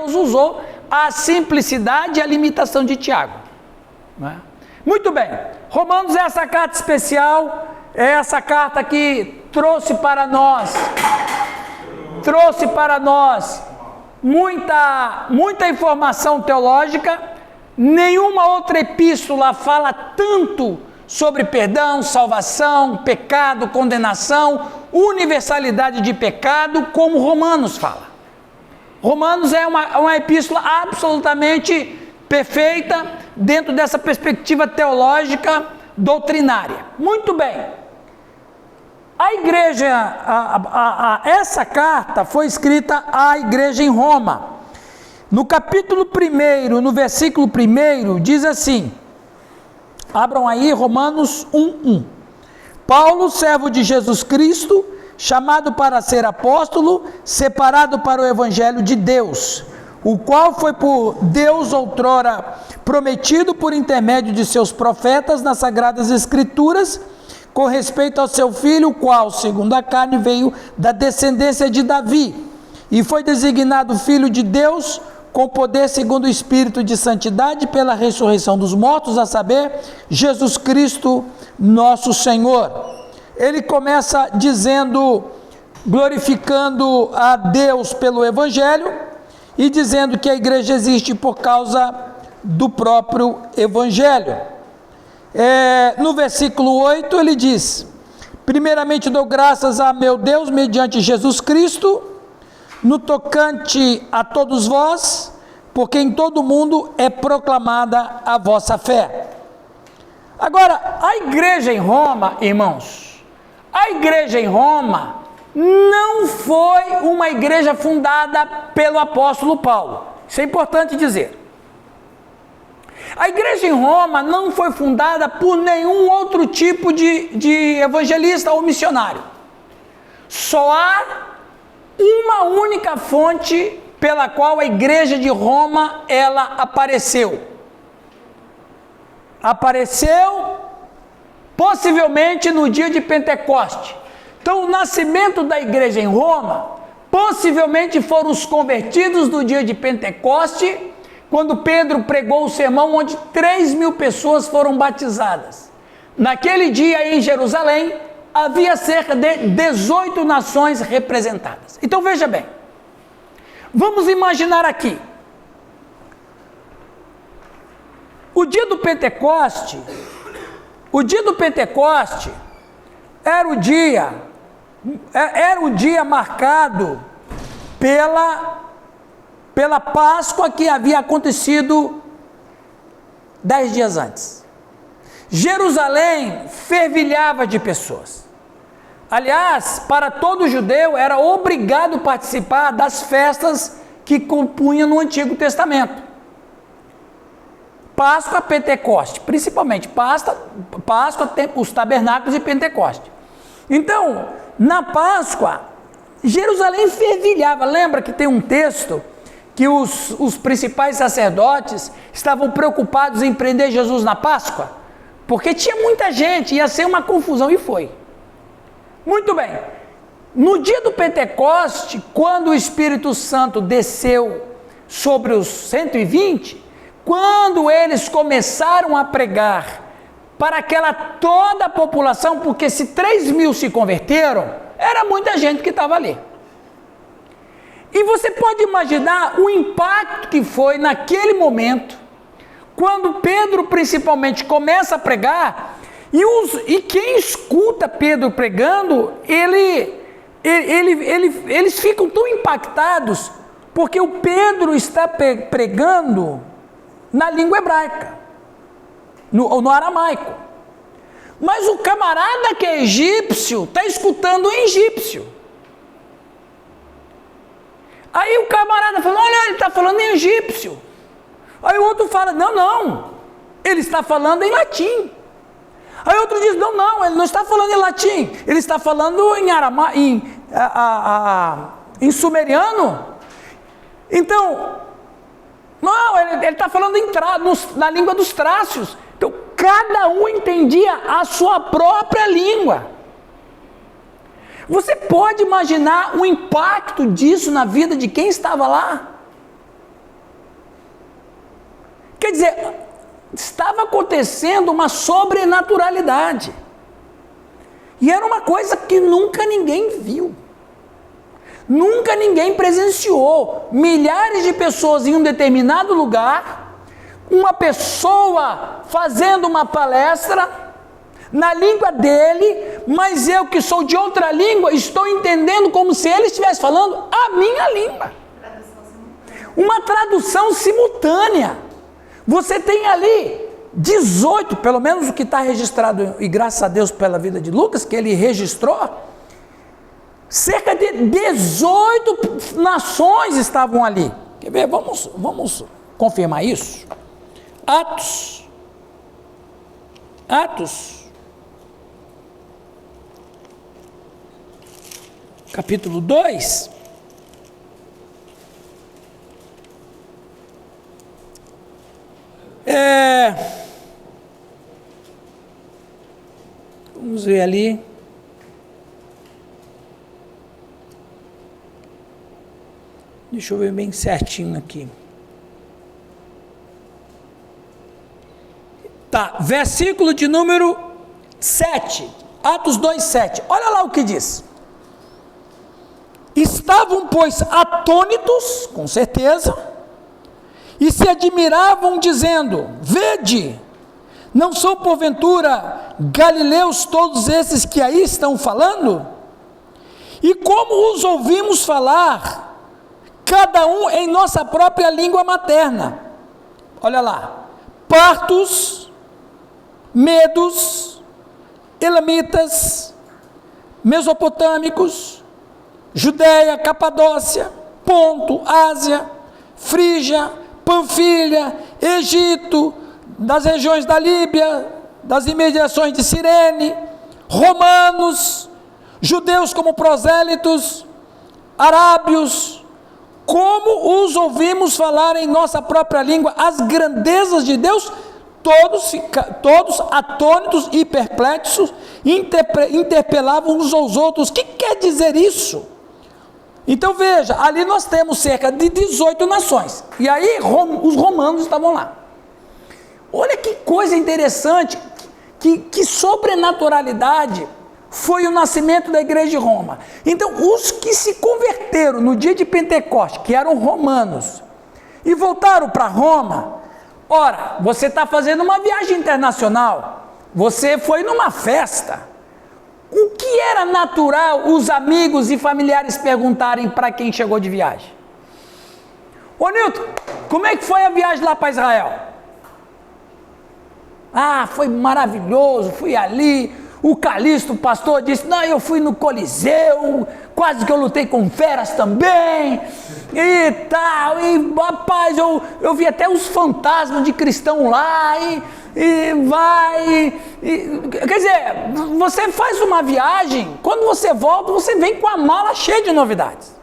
Deus usou a simplicidade e a limitação de Tiago, não é? Muito bem, Romanos é essa carta especial, é essa carta que trouxe para nós muita informação teológica. Nenhuma outra epístola fala tanto sobre perdão, salvação, pecado, condenação, universalidade de pecado, como Romanos fala. Romanos é uma epístola absolutamente perfeita dentro dessa perspectiva teológica doutrinária. Muito bem. A igreja, essa carta foi escrita à igreja em Roma. No capítulo 1, no versículo 1, diz assim, abram aí Romanos 1:1. Paulo, servo de Jesus Cristo, chamado para ser apóstolo, separado para o evangelho de Deus, o qual foi por Deus outrora prometido por intermédio de seus profetas nas sagradas escrituras, com respeito ao seu filho, o qual, segundo a carne, veio da descendência de Davi, e foi designado filho de Deus, com poder segundo o Espírito de santidade, pela ressurreição dos mortos, a saber, Jesus Cristo, nosso Senhor. Ele começa dizendo, glorificando a Deus pelo Evangelho, e dizendo que a igreja existe por causa do próprio Evangelho. No versículo 8 ele diz, primeiramente dou graças a meu Deus mediante Jesus Cristo, no tocante a todos vós, porque em todo o mundo é proclamada a vossa fé. Agora, a igreja em Roma, irmãos, a igreja em Roma não foi uma igreja fundada pelo apóstolo Paulo. Isso é importante dizer. A igreja em Roma não foi fundada por nenhum outro tipo de evangelista ou missionário. Só há uma única fonte pela qual a igreja de Roma ela apareceu. Apareceu possivelmente no dia de Pentecoste. Então, o nascimento da igreja em Roma possivelmente foram os convertidos no dia de Pentecoste, quando Pedro pregou o sermão onde 3.000 pessoas foram batizadas. Naquele dia em Jerusalém havia cerca de 18 nações representadas. Então veja bem, vamos imaginar aqui, o dia do Pentecoste era o dia marcado pela Páscoa que havia acontecido 10 dias antes. Jerusalém fervilhava de pessoas. Aliás, para todo judeu era obrigado a participar das festas que compunham no Antigo Testamento. Páscoa, Pentecoste, principalmente Páscoa, os tabernáculos e Pentecoste. Então, na Páscoa, Jerusalém fervilhava. Lembra que tem um texto que os principais sacerdotes estavam preocupados em prender Jesus na Páscoa? Porque tinha muita gente, ia ser uma confusão, e foi. Muito bem, no dia do Pentecoste, quando o Espírito Santo desceu sobre os 120, quando eles começaram a pregar para aquela toda a população, porque se 3.000 se converteram, era muita gente que estava ali. E você pode imaginar o impacto que foi naquele momento, quando Pedro principalmente começa a pregar, e quem escuta Pedro pregando, eles ficam tão impactados, porque o Pedro está pregando na língua hebraica, no aramaico. Mas o camarada que é egípcio está escutando em egípcio. Aí o camarada fala, olha, ele está falando em egípcio. Aí o outro fala, não, ele está falando em latim. Aí outro diz, não, ele não está falando em latim, ele está falando em sumeriano. Então, não, ele está falando na língua dos trácios. Então, cada um entendia a sua própria língua. Você pode imaginar o impacto disso na vida de quem estava lá? dizer, estava acontecendo uma sobrenaturalidade. E era uma coisa que nunca ninguém viu. Nunca ninguém presenciou. Milhares de pessoas em um determinado lugar, uma pessoa fazendo uma palestra na língua dele, mas eu que sou de outra língua, estou entendendo como se ele estivesse falando a minha língua. Uma tradução simultânea. Você tem ali 18, pelo menos o que está registrado, e graças a Deus pela vida de Lucas, que ele registrou, cerca de 18 nações estavam ali. Quer ver? Vamos confirmar isso. Atos, capítulo 2. Vamos ver ali. Deixa eu ver bem certinho aqui. Tá, versículo de número 7. Atos 2, 7. Olha lá o que diz. Estavam, pois, atônitos, com certeza, e se admiravam, dizendo: vede, não são porventura galileus todos esses que aí estão falando? E como os ouvimos falar, cada um em nossa própria língua materna. Olha lá, partos, medos, elamitas, mesopotâmicos, Judéia, Capadócia, Ponto, Ásia, Frígia, Panfilha, Egito, das regiões da Líbia, das imediações de Cirene, romanos, judeus como prosélitos, arábios, como os ouvimos falar em nossa própria língua as grandezas de Deus, todos atônitos e perplexos, interpelavam uns aos outros. O que quer dizer isso? Então veja, ali nós temos cerca de 18 nações, e aí os romanos estavam lá. Olha que coisa interessante, que sobrenaturalidade foi o nascimento da igreja de Roma. Então os que se converteram no dia de Pentecostes, que eram romanos, e voltaram para Roma, ora, você está fazendo uma viagem internacional, você foi numa festa. O que era natural os amigos e familiares perguntarem para quem chegou de viagem? Ô Nilton, como é que foi a viagem lá para Israel? Ah, foi maravilhoso, fui ali. O Calixto, o pastor, disse: não, eu fui no Coliseu, quase que eu lutei com feras também, e tal, e rapaz, eu vi até os fantasmas de cristão lá, quer dizer, você faz uma viagem, quando você volta, você vem com a mala cheia de novidades.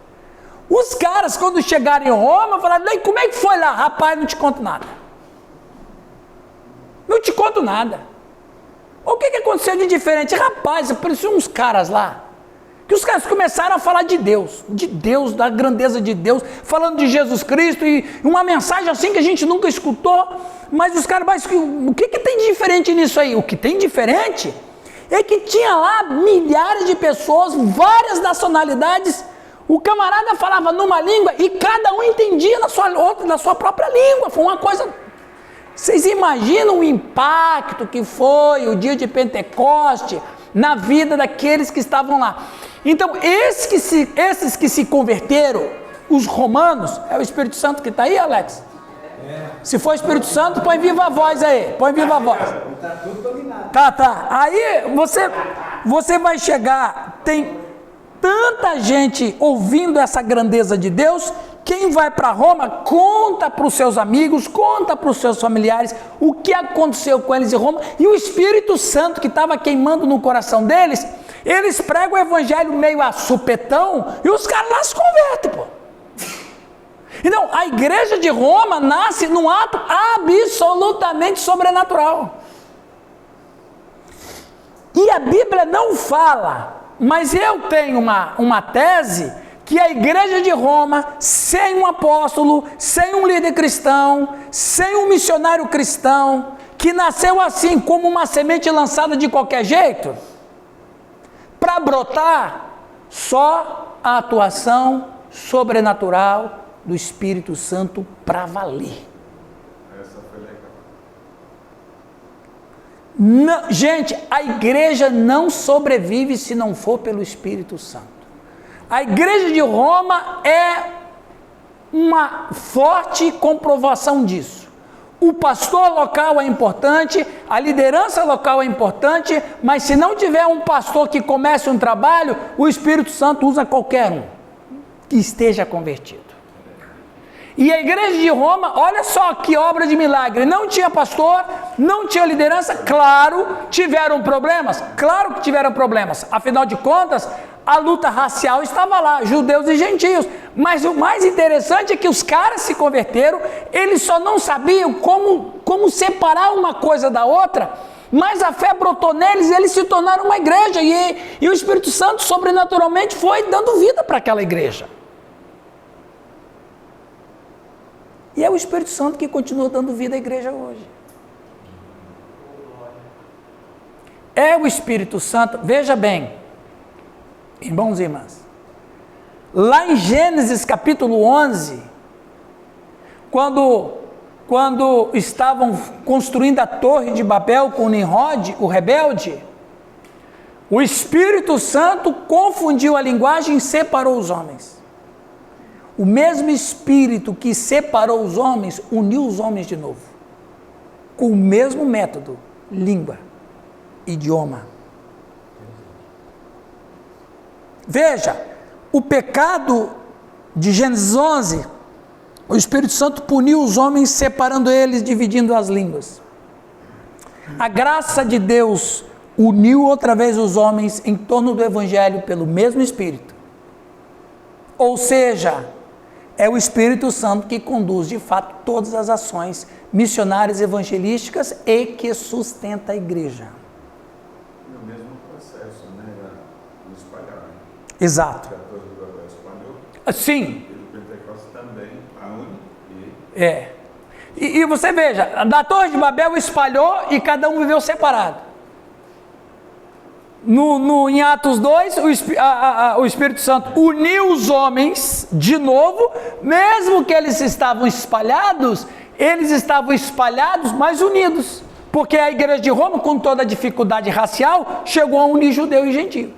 Os caras, quando chegaram em Roma, falaram: e como é que foi lá? Rapaz, não te conto nada. Não te conto nada. O que aconteceu de diferente? Rapaz, apareciam uns caras lá, que os caras começaram a falar de Deus, da grandeza de Deus, falando de Jesus Cristo, e uma mensagem assim que a gente nunca escutou, mas os caras, mas o que tem de diferente nisso aí? O que tem diferente é que tinha lá milhares de pessoas, várias nacionalidades, o camarada falava numa língua e cada um entendia na sua própria língua. Foi uma coisa... Vocês imaginam o impacto que foi o dia de Pentecoste na vida daqueles que estavam lá? Então, esses que se converteram, os romanos, é o Espírito Santo que está aí, Alex? Se for Espírito Santo, põe viva a voz aí, põe viva a voz. Está tudo dominado. Tá. Aí você vai chegar, tem tanta gente ouvindo essa grandeza de Deus. Quem vai para Roma, conta para os seus amigos, conta para os seus familiares o que aconteceu com eles em Roma, e o Espírito Santo que estava queimando no coração deles, eles pregam o evangelho meio a supetão, e os caras lá se convertem, pô. Então, a igreja de Roma nasce num ato absolutamente sobrenatural. E a Bíblia não fala, mas eu tenho uma tese que a igreja de Roma, sem um apóstolo, sem um líder cristão, sem um missionário cristão, que nasceu assim, como uma semente lançada de qualquer jeito, para brotar, só a atuação sobrenatural do Espírito Santo para valer. Essa foi legal. Não, gente, a igreja não sobrevive se não for pelo Espírito Santo. A igreja de Roma é uma forte comprovação disso. O pastor local é importante, a liderança local é importante, mas se não tiver um pastor que comece um trabalho, o Espírito Santo usa qualquer um que esteja convertido. E a igreja de Roma, olha só que obra de milagre, não tinha pastor, não tinha liderança, claro, tiveram problemas, claro que tiveram problemas, afinal de contas, a luta racial estava lá, judeus e gentios, mas o mais interessante é que os caras se converteram, eles só não sabiam como separar uma coisa da outra, mas a fé brotou neles, eles se tornaram uma igreja, e o Espírito Santo sobrenaturalmente foi dando vida para aquela igreja. E é o Espírito Santo que continua dando vida à igreja hoje. É o Espírito Santo, veja bem, irmãos e irmãs, lá em Gênesis capítulo 11, quando estavam construindo a torre de Babel com Nimrod, o rebelde, o Espírito Santo confundiu a linguagem e separou os homens. O mesmo Espírito que separou os homens, uniu os homens de novo, com o mesmo método, língua, idioma. Veja, o pecado de Gênesis 11, o Espírito Santo puniu os homens, separando eles, dividindo as línguas. A graça de Deus uniu outra vez os homens em torno do Evangelho pelo mesmo Espírito. Ou seja, é o Espírito Santo que conduz de fato todas as ações missionárias evangelísticas e que sustenta a igreja. No mesmo processo, né? No espalhar. Exato. A torre de Babel espalhou. Sim. E o Pentecostes também, a une. É. E você veja, da torre de Babel espalhou e cada um viveu separado. Em Atos 2, o Espírito Santo uniu os homens de novo, mesmo que eles estavam espalhados, mas unidos. Porque a igreja de Roma, com toda a dificuldade racial, chegou a unir judeu e gentio.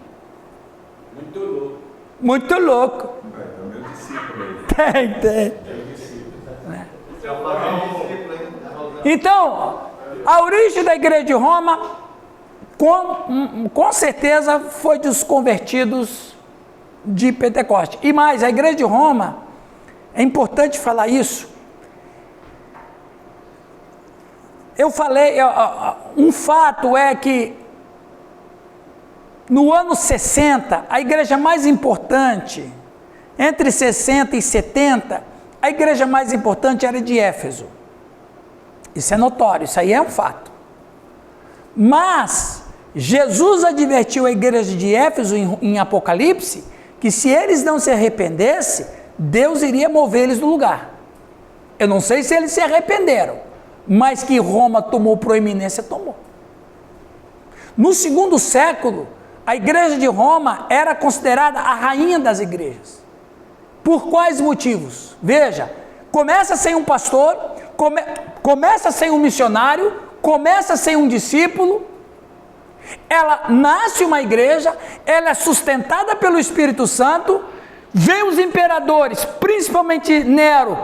Muito louco. Muito louco. É o meu discípulo aí. Tem. Então, a origem da igreja de Roma, com certeza, foi dos convertidos de Pentecostes. E mais, a igreja de Roma, é importante falar isso. Eu falei, um fato é que no ano 60, a igreja mais importante, entre 60 e 70, a igreja mais importante era de Éfeso. Isso é notório, isso aí é um fato. Mas Jesus advertiu a igreja de Éfeso em Apocalipse que se eles não se arrependessem, Deus iria mover eles do lugar. Eu não sei se eles se arrependeram, mas que Roma tomou proeminência, tomou. No segundo século, a igreja de Roma era considerada a rainha das igrejas. Por quais motivos? Veja, começa sem um pastor, começa sem um missionário, começa sem um discípulo, ela nasce uma igreja, ela é sustentada pelo Espírito Santo, vem os imperadores, principalmente Nero,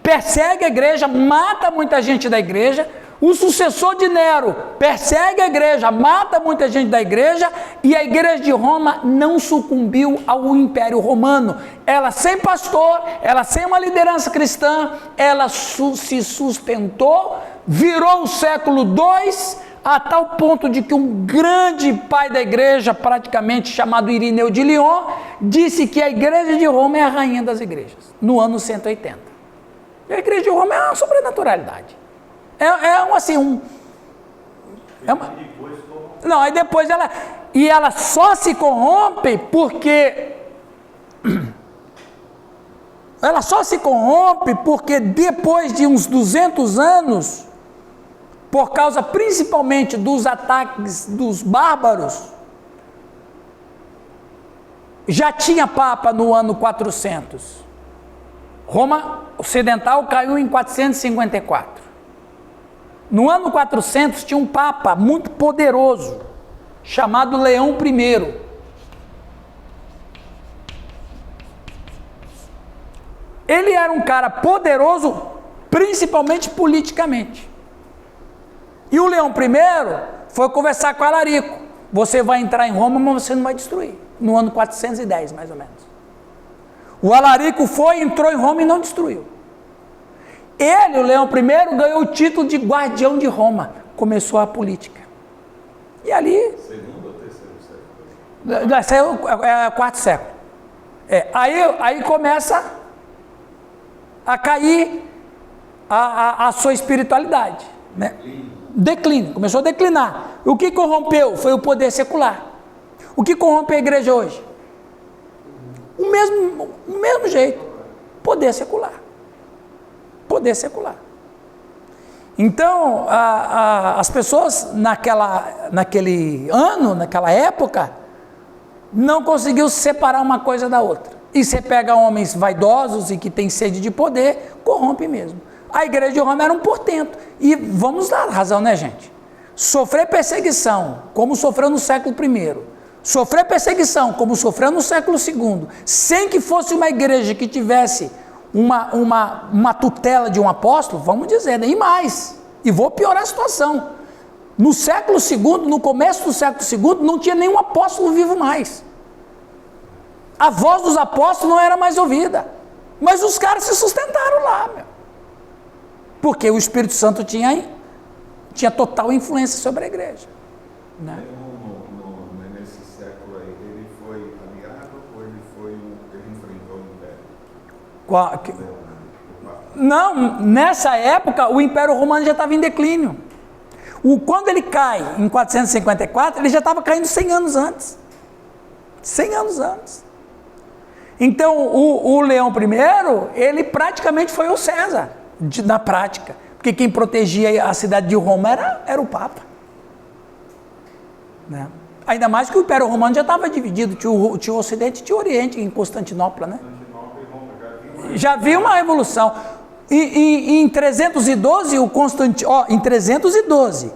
persegue a igreja, mata muita gente da igreja, o sucessor de Nero persegue a igreja, mata muita gente da igreja, e a igreja de Roma não sucumbiu ao Império Romano. Ela sem pastor, ela sem uma liderança cristã, ela se sustentou, virou o século II, a tal ponto de que um grande pai da igreja, praticamente chamado Irineu de Lyon, disse que a igreja de Roma é a rainha das igrejas, no ano 180. E a igreja de Roma é uma sobrenaturalidade. Não, aí depois ela só se corrompe porque ela só se corrompe porque depois de uns 200 anos, por causa principalmente dos ataques dos bárbaros, já tinha Papa no ano 400. Roma Ocidental caiu em 454. No ano 400 tinha um Papa muito poderoso, chamado Leão I. Ele era um cara poderoso, principalmente politicamente. E o Leão I foi conversar com Alarico. Você vai entrar em Roma, mas você não vai destruir. No ano 410, mais ou menos. O Alarico foi, entrou em Roma e não destruiu. Ele, o Leão I, ganhou o título de guardião de Roma. Começou a política. E ali... Segundo ou terceiro século? Esse é o quarto século. Aí começa a cair a sua espiritualidade. Né? Declínio. Começou a declinar. O que corrompeu foi o poder secular. O que corrompe a igreja hoje? O mesmo jeito. Poder secular. Poder secular. Então, as pessoas naquele ano, naquela época, não conseguiu separar uma coisa da outra. E você pega homens vaidosos e que têm sede de poder, corrompe mesmo. A igreja de Roma era um portento. E vamos dar razão, né, gente? Sofrer perseguição, como sofreu no século I, sofrer perseguição, como sofreu no século II, sem que fosse uma igreja que tivesse uma tutela de um apóstolo, vamos dizer, nem mais. E vou piorar a situação. No século II, no começo do século II, não tinha nenhum apóstolo vivo mais. A voz dos apóstolos não era mais ouvida. Mas os caras se sustentaram lá, meu. Porque o Espírito Santo tinha total influência sobre a igreja. Né? Nesse século aí, ele foi aliado ou ele enfrentou o Império? Não, nessa época o Império Romano já estava em declínio. Quando ele cai em 454, ele já estava caindo 100 anos antes. 100 anos antes. Então o Leão I, ele praticamente foi o César, na prática. Porque quem protegia a cidade de Roma era o Papa. Né? Ainda mais que o Império Romano já estava dividido, tinha o Ocidente e tinha o Oriente, em Constantinopla, né? Já havia uma revolução. Em 312, em 312,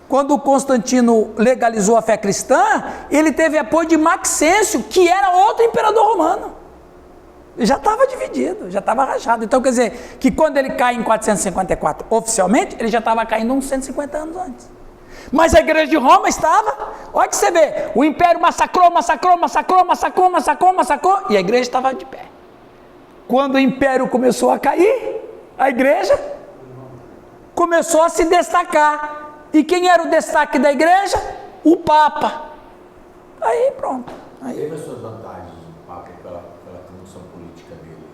quando o Constantino legalizou a fé cristã, ele teve apoio de Maxêncio, que era outro imperador romano. Já estava dividido, já estava rachado. Então, quer dizer, que quando ele cai em 454, oficialmente, ele já estava caindo uns 150 anos antes. Mas a igreja de Roma estava, olha que você vê, o império massacrou, e a igreja estava de pé. Quando o império começou a cair, a igreja começou a se destacar. E quem era o destaque da igreja? O Papa. Aí pronto. Teve as suas vantagens do Papa pela condição política dele,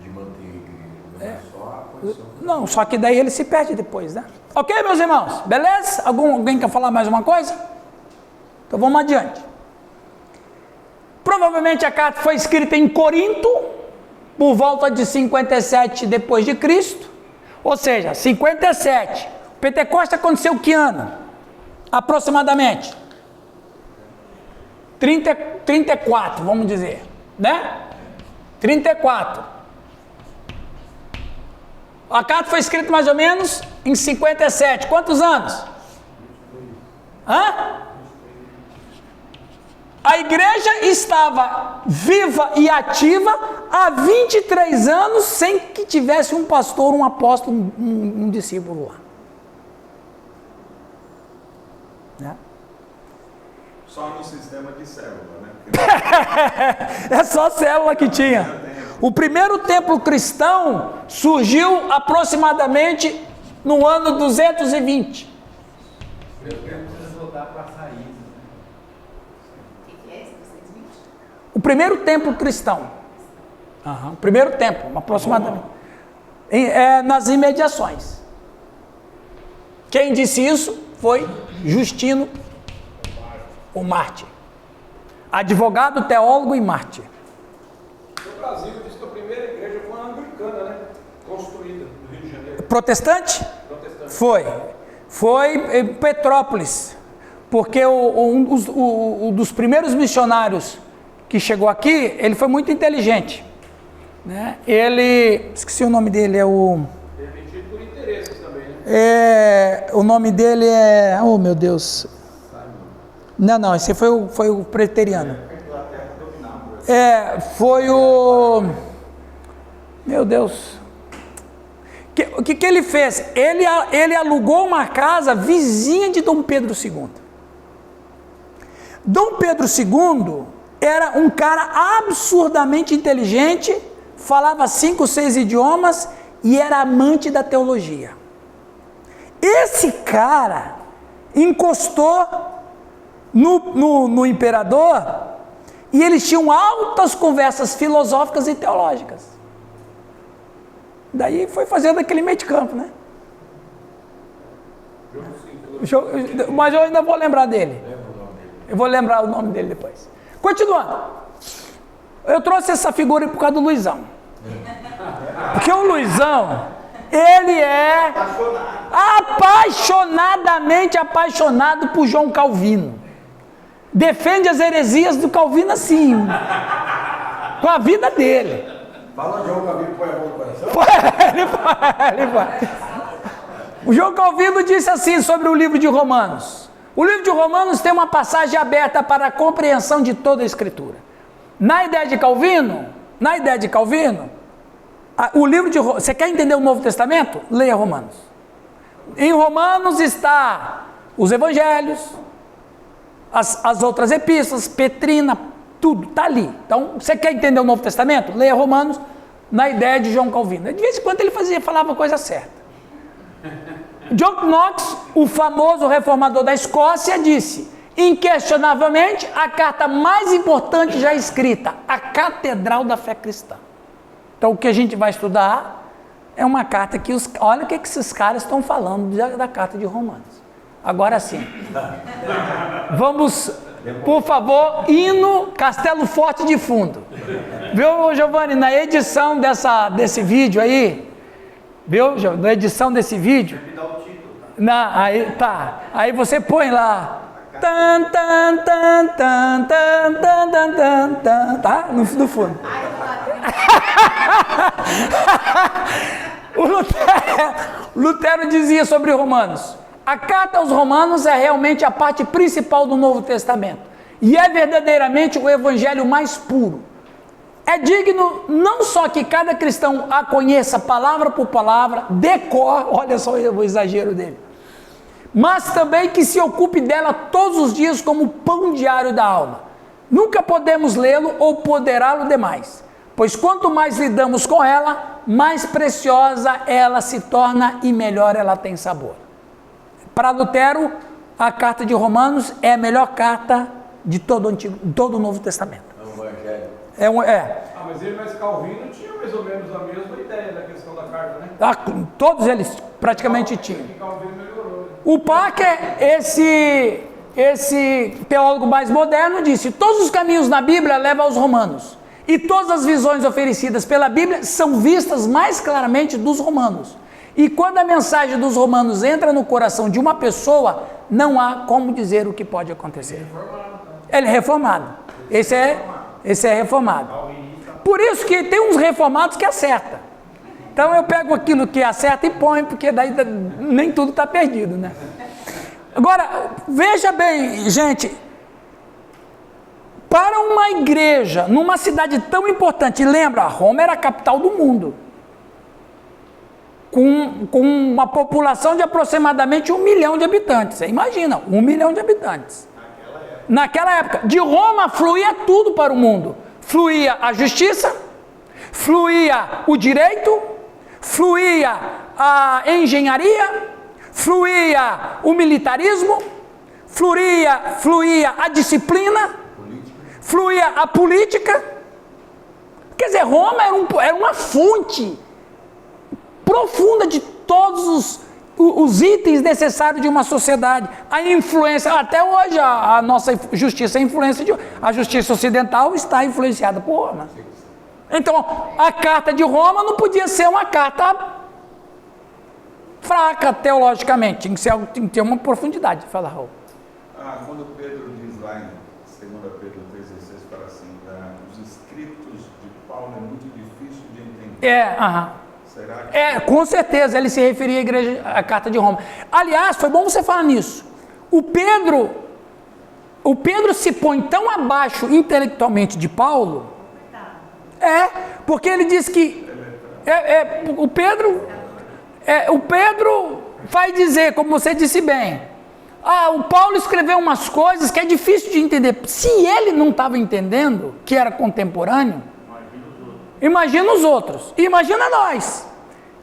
de manter a igreja, não é só a condição. Não, só que daí ele se perde depois, né? Ok, meus irmãos? Beleza? Alguém quer falar mais uma coisa? Então vamos adiante. Provavelmente a carta foi escrita em Corinto, por volta de 57 depois de Cristo, ou seja, 57. Pentecostes aconteceu que ano? Aproximadamente 34, vamos dizer, né? 34. A carta foi escrita mais ou menos em 57. Quantos anos? Hã? A igreja estava viva e ativa há 23 anos sem que tivesse um pastor, um apóstolo, um discípulo lá. Né? Só no sistema de célula, né? É só célula que tinha. O primeiro templo cristão surgiu aproximadamente no ano 220. O primeiro templo cristão. O primeiro templo, aproximadamente. Nas imediações. Quem disse isso foi Justino, o mártir. Advogado, teólogo e mártir. No Brasil, diz que a primeira igreja protestante? Foi em Petrópolis, porque um dos primeiros missionários que chegou aqui, ele foi muito inteligente, né? Ele, esqueci o nome dele, Permitido por interesses também, né? O nome dele é, oh meu Deus, não, esse foi o preteriano, foi o, meu Deus, o que ele fez? Ele alugou uma casa vizinha de Dom Pedro II. Dom Pedro II era um cara absurdamente inteligente, falava 5, 6 idiomas e era amante da teologia. Esse cara encostou no imperador e eles tinham altas conversas filosóficas e teológicas. Daí foi fazendo aquele meio de campo, né? Mas eu ainda vou lembrar dele. Eu vou lembrar o nome dele depois. Continuando. Eu trouxe essa figura por causa do Luizão. Porque o Luizão, ele é apaixonadamente apaixonado por João Calvino. Defende as heresias do Calvino assim, com a vida dele. Fala de João Calvino, põe a mão no coração. Ele foi. O João Calvino disse assim sobre o livro de Romanos. O livro de Romanos tem uma passagem aberta para a compreensão de toda a Escritura. Na ideia de Calvino, o livro de Romanos, você quer entender o Novo Testamento? Leia Romanos. Em Romanos está os Evangelhos, as outras epístolas, Petrina, tudo está ali. Então, você quer entender o Novo Testamento? Leia Romanos na ideia de João Calvino. De vez em quando ele falava a coisa certa. John Knox, o famoso reformador da Escócia, disse: inquestionavelmente, a carta mais importante já escrita, a Catedral da Fé Cristã. Então, o que a gente vai estudar é uma carta que olha o que esses caras estão falando da carta de Romanos. Agora sim. Vamos, por favor, hino Castelo Forte de fundo. Viu, Giovanni, na edição desse vídeo aí, viu, na edição desse vídeo, aí tá, aí você põe lá, tan, tan, tan, tan, tan, tan, tan, tan, tan, tá, no fundo. O Lutero dizia sobre Romanos: a carta aos Romanos é realmente a parte principal do Novo Testamento e é verdadeiramente o evangelho mais puro. É digno não só que cada cristão a conheça palavra por palavra, decor, olha só o exagero dele, mas também que se ocupe dela todos os dias como pão diário da alma. Nunca podemos lê-lo ou poderá-lo demais, pois quanto mais lidamos com ela, mais preciosa ela se torna e melhor ela tem sabor. Para Lutero, a carta de Romanos é a melhor carta de todo o Novo Testamento. É o Evangelho. Mas Calvino tinha mais ou menos a mesma ideia da questão da carta, né? Todos eles praticamente tinham. Calvino melhorou, né? O Parker, esse teólogo mais moderno, disse: todos os caminhos na Bíblia levam aos Romanos, e todas as visões oferecidas pela Bíblia são vistas mais claramente dos Romanos. E quando a mensagem dos Romanos entra no coração de uma pessoa, não há como dizer o que pode acontecer. Ele é reformado. Esse é reformado. Por isso que tem uns reformados que acertam. Então eu pego aquilo que acerta e ponho, porque daí nem tudo está perdido, né? Agora, veja bem, gente, para uma igreja, numa cidade tão importante, lembra, Roma era a capital do mundo, com uma população de aproximadamente 1 milhão de habitantes. Você imagina, 1 milhão de habitantes. Naquela época, de Roma fluía tudo para o mundo. Fluía a justiça, fluía o direito, fluía a engenharia, fluía o militarismo, fluía a disciplina, fluía a política. Quer dizer, Roma era uma fonte profunda de todos os itens necessários de uma sociedade. A influência, até hoje a nossa justiça, a justiça ocidental está influenciada por Roma. Então, a carta de Roma não podia ser uma carta fraca teologicamente, tinha que ter uma profundidade. Fala, Raul. Quando Pedro diz lá em 2 Pedro 3,16, fala assim, os escritos de Paulo é muito difícil de entender. Será que... Com certeza, ele se referia à igreja, à carta de Roma. Aliás, foi bom você falar nisso. O Pedro se põe tão abaixo intelectualmente de Paulo, porque ele diz que o Pedro vai dizer, como você disse bem, o Paulo escreveu umas coisas que é difícil de entender. Se ele não estava entendendo, que era contemporâneo, imagina os outros, imagina nós.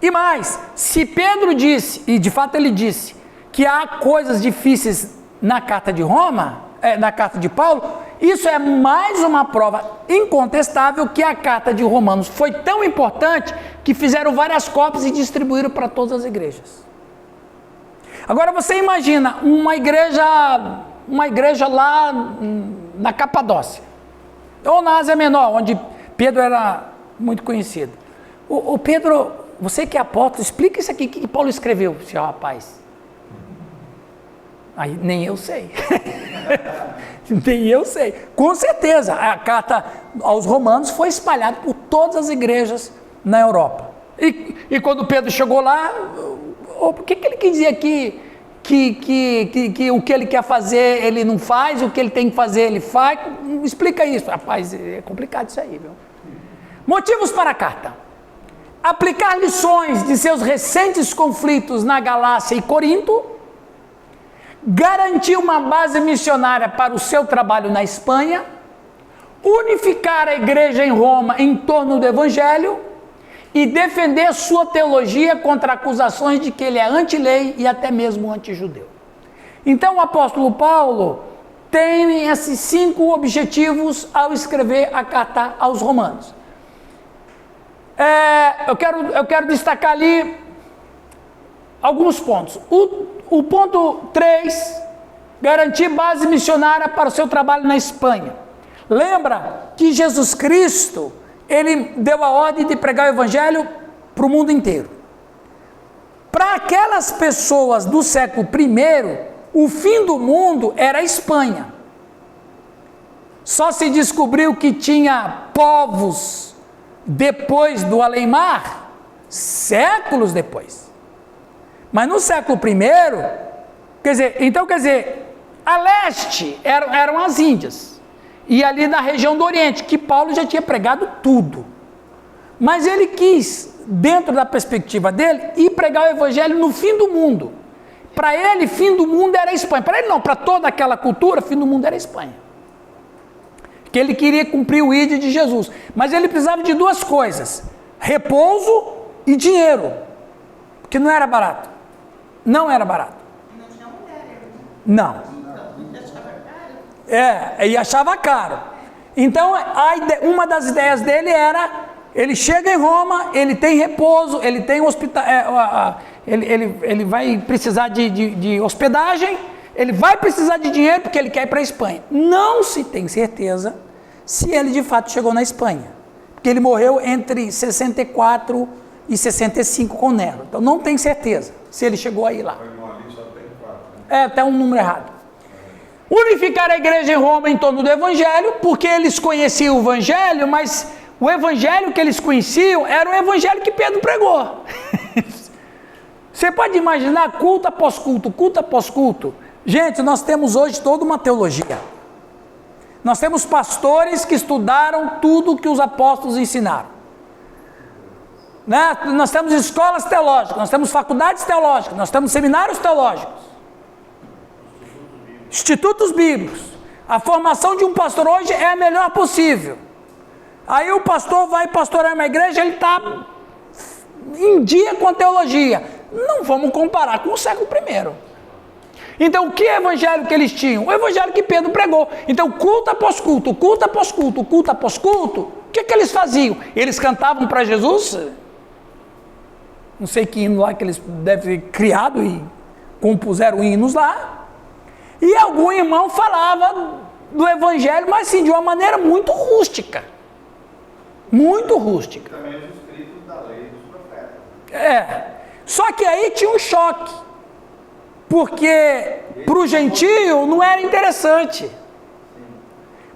E mais, se Pedro disse, e de fato ele disse, que há coisas difíceis na carta de na carta de Paulo, isso é mais uma prova incontestável que a carta de Romanos foi tão importante que fizeram várias cópias e distribuíram para todas as igrejas. Agora você imagina uma igreja lá na Capadócia, ou na Ásia Menor, onde Pedro era muito conhecido. O Pedro, você que é apóstolo, explica isso aqui, o que Paulo escreveu, seu rapaz. Aí, nem eu sei. Nem eu sei. Com certeza, a carta aos Romanos foi espalhada por todas as igrejas na Europa. E quando Pedro chegou lá, o que ele quis dizer aqui? Que o que ele quer fazer, ele não faz, o que ele tem que fazer, ele faz. Explica isso. Rapaz, é complicado isso aí, viu? Motivos para a carta. Aplicar lições de seus recentes conflitos na Galácia e Corinto, garantir uma base missionária para o seu trabalho na Espanha, unificar a igreja em Roma em torno do Evangelho e defender sua teologia contra acusações de que ele é anti-lei e até mesmo anti-judeu. Então o apóstolo Paulo tem esses 5 objetivos ao escrever a carta aos Romanos. Eu quero destacar ali alguns pontos. O ponto 3, garantir base missionária para o seu trabalho na Espanha. Lembra que Jesus Cristo, ele deu a ordem de pregar o evangelho para o mundo inteiro. Para aquelas pessoas do século I, o fim do mundo era a Espanha. Só se descobriu que tinha povos depois do além-mar, séculos depois. Mas no século I, a leste eram as Índias, e ali na região do Oriente, que Paulo já tinha pregado tudo. Mas ele quis, dentro da perspectiva dele, ir pregar o evangelho no fim do mundo. Para ele, fim do mundo era a Espanha. Para ele não, para toda aquela cultura, fim do mundo era a Espanha. Que ele queria cumprir o ídolo de Jesus. Mas ele precisava de 2 coisas: repouso e dinheiro. Porque não era barato. Não era barato. Não tinha mulher. Não. E achava caro. Então, uma das ideias dele era, ele chega em Roma, ele tem repouso, ele tem hospital, ele vai precisar de hospedagem, ele vai precisar de dinheiro porque ele quer ir para a Espanha. Não se tem certeza se ele de fato chegou na Espanha, porque ele morreu entre 64 e 65 com Nero. Então não tem certeza se ele chegou aí lá. Até um número errado. Unificar a igreja em Roma em torno do evangelho, porque eles conheciam o evangelho, mas o evangelho que eles conheciam era o evangelho que Pedro pregou. Você pode imaginar culto após culto, culto após culto. Gente, nós temos hoje toda uma teologia. Nós temos pastores que estudaram tudo que os apóstolos ensinaram. Né? Nós temos escolas teológicas, nós temos faculdades teológicas, nós temos seminários teológicos, institutos bíblicos. A formação de um pastor hoje é a melhor possível. Aí o pastor vai pastorear uma igreja, ele está em dia com a teologia. Não vamos comparar com o século I. Então, que evangelho que eles tinham? O evangelho que Pedro pregou. Então, culto após culto, culto após culto, culto após culto, o que eles faziam? Eles cantavam para Jesus, não sei que hino lá que eles devem ter criado e compuseram hinos lá, e algum irmão falava do evangelho, mas assim, de uma maneira muito rústica. Muito rústica. Também os escritos da lei dos profetas. Só que aí tinha um choque, porque para o gentio não era interessante.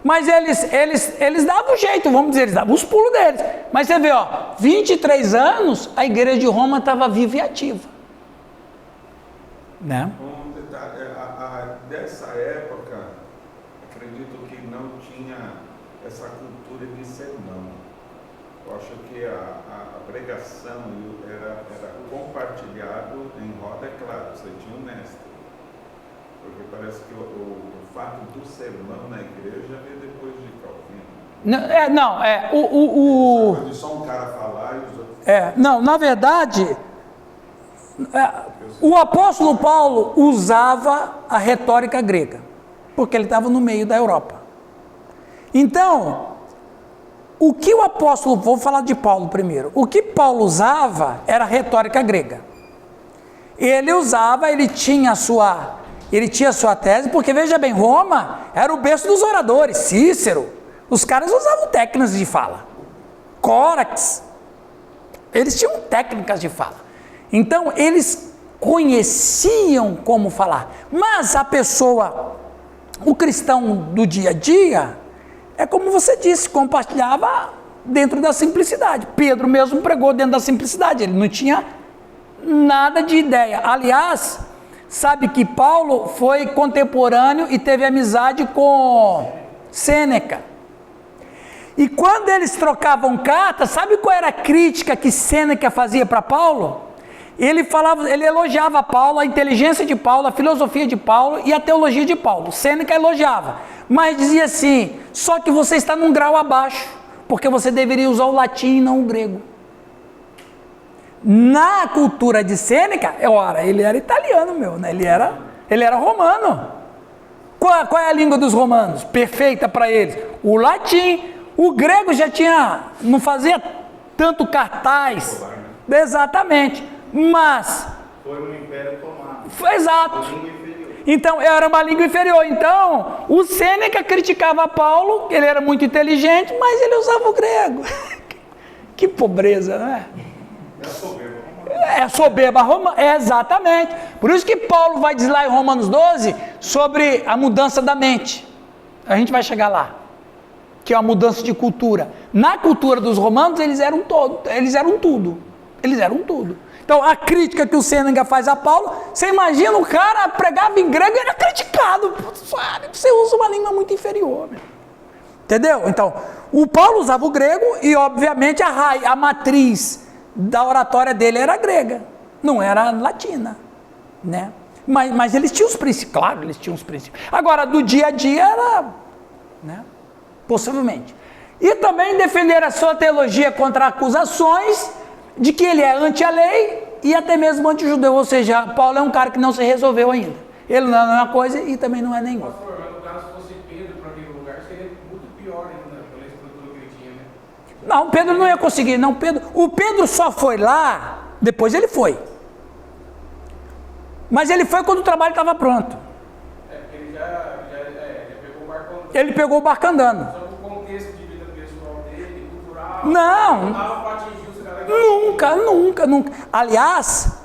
Mas eles davam um jeito, vamos dizer, eles davam os pulos deles. Mas você vê, 23 anos, a igreja de Roma estava viva e ativa. Né? Um detalhe, dessa época, acredito que não tinha essa cultura de sermão. Eu acho que a pregação era compartilhado em roda, é claro, você tinha um mestre. Porque parece que o fato do sermão na igreja veio depois de Calvino. De só um cara falar e os outros... Não, na verdade, o apóstolo Paulo usava a retórica grega, porque ele estava no meio da Europa. Então, o que o apóstolo, vou falar de Paulo primeiro, o que Paulo usava era a retórica grega. Ele tinha a sua tese, porque veja bem, Roma era o berço dos oradores, Cícero, os caras usavam técnicas de fala, Córax, eles tinham técnicas de fala, então eles conheciam como falar, mas o cristão do dia a dia, é como você disse, compartilhava dentro da simplicidade. Pedro mesmo pregou dentro da simplicidade, ele não tinha nada de ideia. Aliás, sabe que Paulo foi contemporâneo e teve amizade com Sêneca. E quando eles trocavam cartas, sabe qual era a crítica que Sêneca fazia para Paulo? Ele elogiava Paulo, a inteligência de Paulo, a filosofia de Paulo e a teologia de Paulo. Sêneca elogiava, mas dizia assim, só que você está num grau abaixo, porque você deveria usar o latim e não o grego. Na cultura de Sêneca, ele era italiano, né? Ele era romano. Qual é a língua dos romanos? Perfeita para eles. O latim. O grego não fazia tanto cartaz. Exatamente. Mas... foi no Império Otomano. Exato. Então, era uma língua inferior. Então, o Sêneca criticava Paulo, ele era muito inteligente, mas ele usava o grego. Que pobreza, não é? É soberba romana, exatamente. Por isso que Paulo vai dizer lá em Romanos 12 sobre a mudança da mente. A gente vai chegar lá, que é uma mudança de cultura. Na cultura dos romanos, eles eram tudo. Então, a crítica que o Sêneca faz a Paulo, você imagina, o cara pregava em grego e era criticado. Você usa uma língua muito inferior, meu. Entendeu? Então, o Paulo usava o grego e, obviamente, a matriz da oratória dele era grega, não era latina, né? Mas eles tinham os princípios, claro, eles tinham os princípios. Agora, do dia a dia era, né? Possivelmente. E também defender a sua teologia contra acusações de que ele é anti a lei e até mesmo anti-judeu, ou seja, Paulo é um cara que não se resolveu ainda. Ele não é uma coisa e também não é nenhuma. Pastor, mas no caso, se fosse Pedro para aquele lugar, seria muito pior ainda pela estrutura que ele tinha, né? Não, Pedro não ia conseguir, não. O Pedro só foi lá, depois ele foi. Mas ele foi quando o trabalho estava pronto. Porque ele já pegou o barco andando. Ele pegou o barco andando. Só que o contexto de vida pessoal dele, cultural, não dava para atingir os caras. Nunca. Aliás,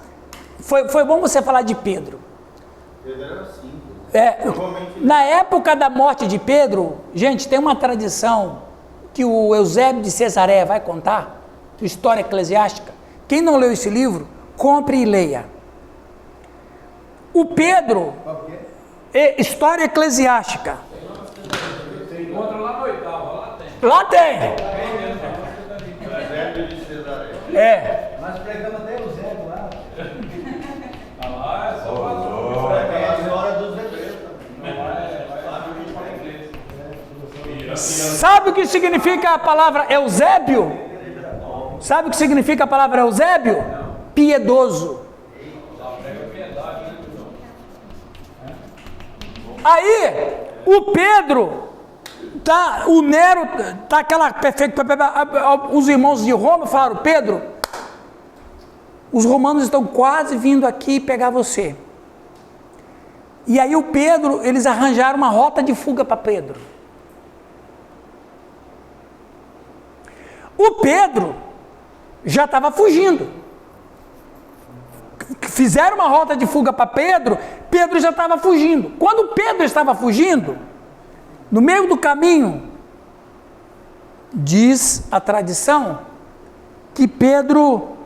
foi bom você falar de Pedro. Pedro era simples. Na época da morte de Pedro, gente, tem uma tradição que o Eusébio de Cesareia vai contar, História Eclesiástica. Quem não leu esse livro, compre e leia. O Pedro, História Eclesiástica. Encontra lá no oitavo, lá tem. Lá tem. Eusébio de Cesareia. Nós pregamos até o Eusébio lá. Lá é só A história dos hebreus também. Sabe o que significa a palavra Eusébio? Sabe o que significa a palavra Eusébio? Piedoso. Aí, o Pedro, o Nero, aquela perfeita. Os irmãos de Roma falaram: Pedro, os romanos estão quase vindo aqui pegar você. E aí, eles arranjaram uma rota de fuga para Pedro. O Pedro já estava fugindo. fizeram uma rota de fuga para Pedro, Pedro já estava fugindo. Quando Pedro estava fugindo, no meio do caminho, diz a tradição, que Pedro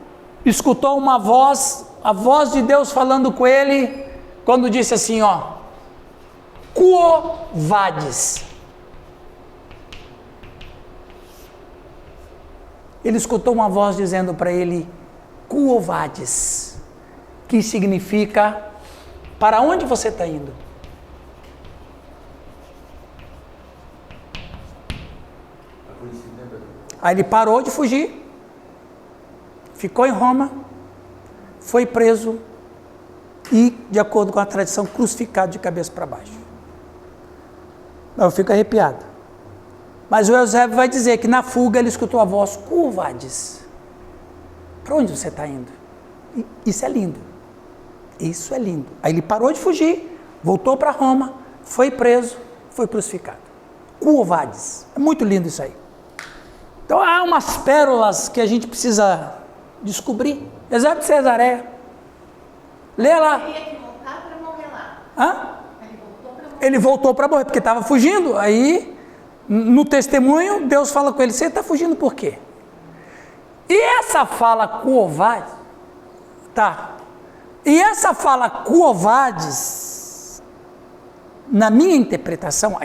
escutou uma voz, a voz de Deus falando com ele, quando disse assim, ó, quo vadis? Ele escutou uma voz dizendo para ele, quo vadis? Que significa, para onde você está indo? Aí ele parou de fugir, ficou em Roma, foi preso e, de acordo com a tradição, crucificado de cabeça para baixo. Eu fico arrepiado. Mas o Eusébio vai dizer que na fuga ele escutou a voz, quo vadis? Para onde você está indo? Isso é lindo. Isso é lindo. Aí ele parou de fugir, voltou para Roma, foi preso, foi crucificado. Quo vadis? É muito lindo isso aí. Então há umas pérolas que a gente precisa descobrir. Eusébio de Cesareia. Lê lá. Ele ia que voltar para morrer lá. Hã? Ele voltou para morrer. Ele voltou para morrer, porque estava fugindo. Aí, no testemunho, Deus fala com ele, você está fugindo por quê? E essa fala quo vadis, tá. E essa fala quo vadis, na minha interpretação,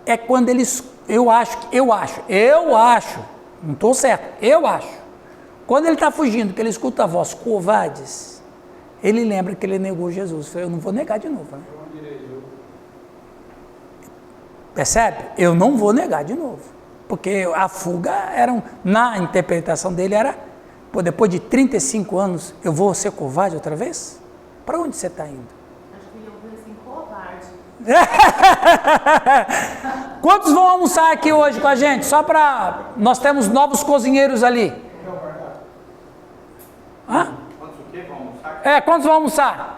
é quando eles, eu acho, não estou certo, eu acho, quando ele está fugindo, que ele escuta a voz quo vadis, ele lembra que ele negou Jesus, eu não vou negar de novo, né? Percebe? Eu não vou negar de novo, porque a fuga era, na interpretação dele era, pô, depois de 35 anos, eu vou ser covarde outra vez? Para onde você está indo? Acho que ele ouviu assim, covarde. Quantos vão almoçar aqui hoje com a gente? Só para... Nós temos novos cozinheiros ali. Hã? Quantos o quê? Vão almoçar? Quantos vão almoçar?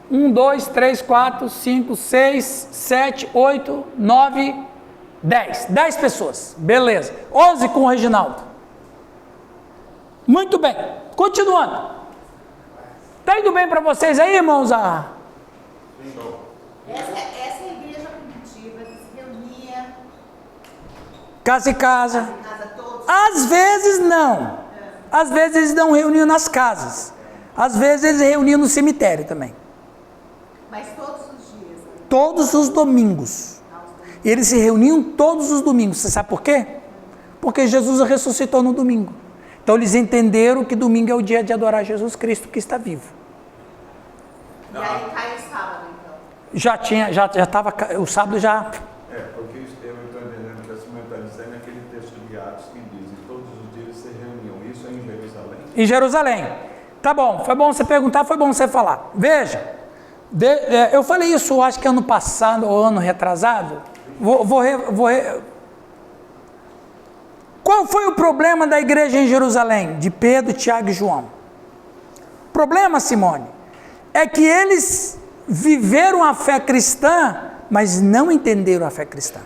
1, 2, 3, 4, 5, 6, 7, 8, 9, 10. 10 pessoas. Beleza. 11 com o Reginaldo. Muito bem. Continuando. Está indo bem para vocês aí, irmãos? Essa é a igreja primitiva que se reunia Casa em casa. em casa todos. Às vezes não. Às vezes eles não reuniam nas casas. Às vezes eles reuniam no cemitério também. Mas todos os dias. Todos os domingos. E eles se reuniam todos os domingos. Você sabe por quê? Porque Jesus ressuscitou no domingo. Então eles entenderam que domingo é o dia de adorar Jesus Cristo que está vivo. E aí cai o sábado, então. Já estava, o sábado já... Porque eu estou entendendo que a senhora está dizendo aquele texto de Atos que diz, e todos os dias se reuniam. Isso é em Jerusalém? Em Jerusalém. Tá bom, foi bom você perguntar, foi bom você falar. Veja, eu falei isso acho que ano passado ou ano retrasado. Qual foi o problema da igreja em Jerusalém? De Pedro, Tiago e João. O problema, Simone, é que eles viveram a fé cristã, mas não entenderam a fé cristã.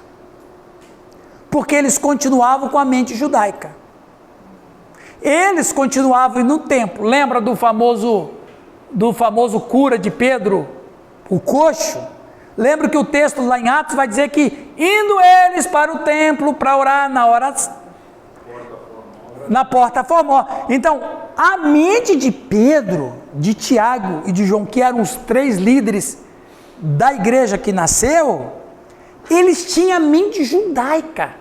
Porque eles continuavam com a mente judaica. Eles continuavam no templo. Lembra do famoso cura de Pedro, o coxo? Lembra que o texto lá em Atos vai dizer que indo eles para o templo para orar na porta formosa. Então, a mente de Pedro, de Tiago e de João, que eram os 3 líderes da igreja que nasceu, eles tinham a mente judaica.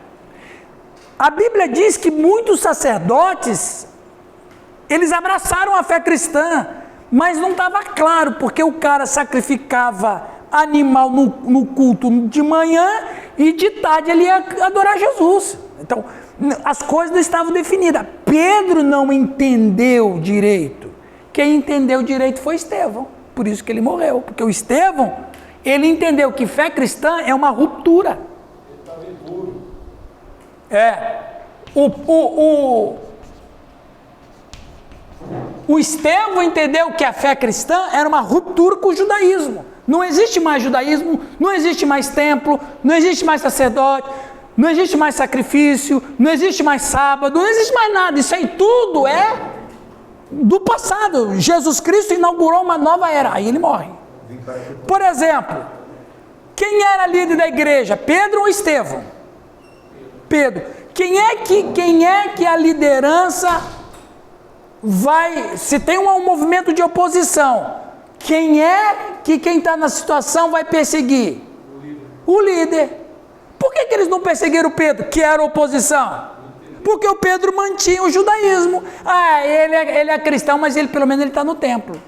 A Bíblia diz que muitos sacerdotes, eles abraçaram a fé cristã, mas não estava claro, porque o cara sacrificava animal no culto de manhã e de tarde ele ia adorar Jesus. Então, as coisas não estavam definidas. Pedro não entendeu direito. Quem entendeu direito foi Estevão. Por isso que ele morreu. Porque o Estevão, ele entendeu que fé cristã é uma ruptura. Ele estava impuro. O Estevão entendeu que a fé cristã era uma ruptura com o judaísmo. Não existe mais judaísmo, não existe mais templo, não existe mais sacerdote, não existe mais sacrifício, não existe mais sábado, não existe mais nada. Isso aí tudo é do passado. Jesus Cristo inaugurou uma nova era, aí ele morre. Por exemplo, quem era líder da igreja? Pedro ou Estevão? Pedro. Quem é que a liderança vai, se tem um movimento de oposição, quem está na situação vai perseguir? O líder. Por que eles não perseguiram Pedro, que era oposição? Porque o Pedro mantinha o judaísmo. Ele é cristão, mas ele pelo menos ele está no templo.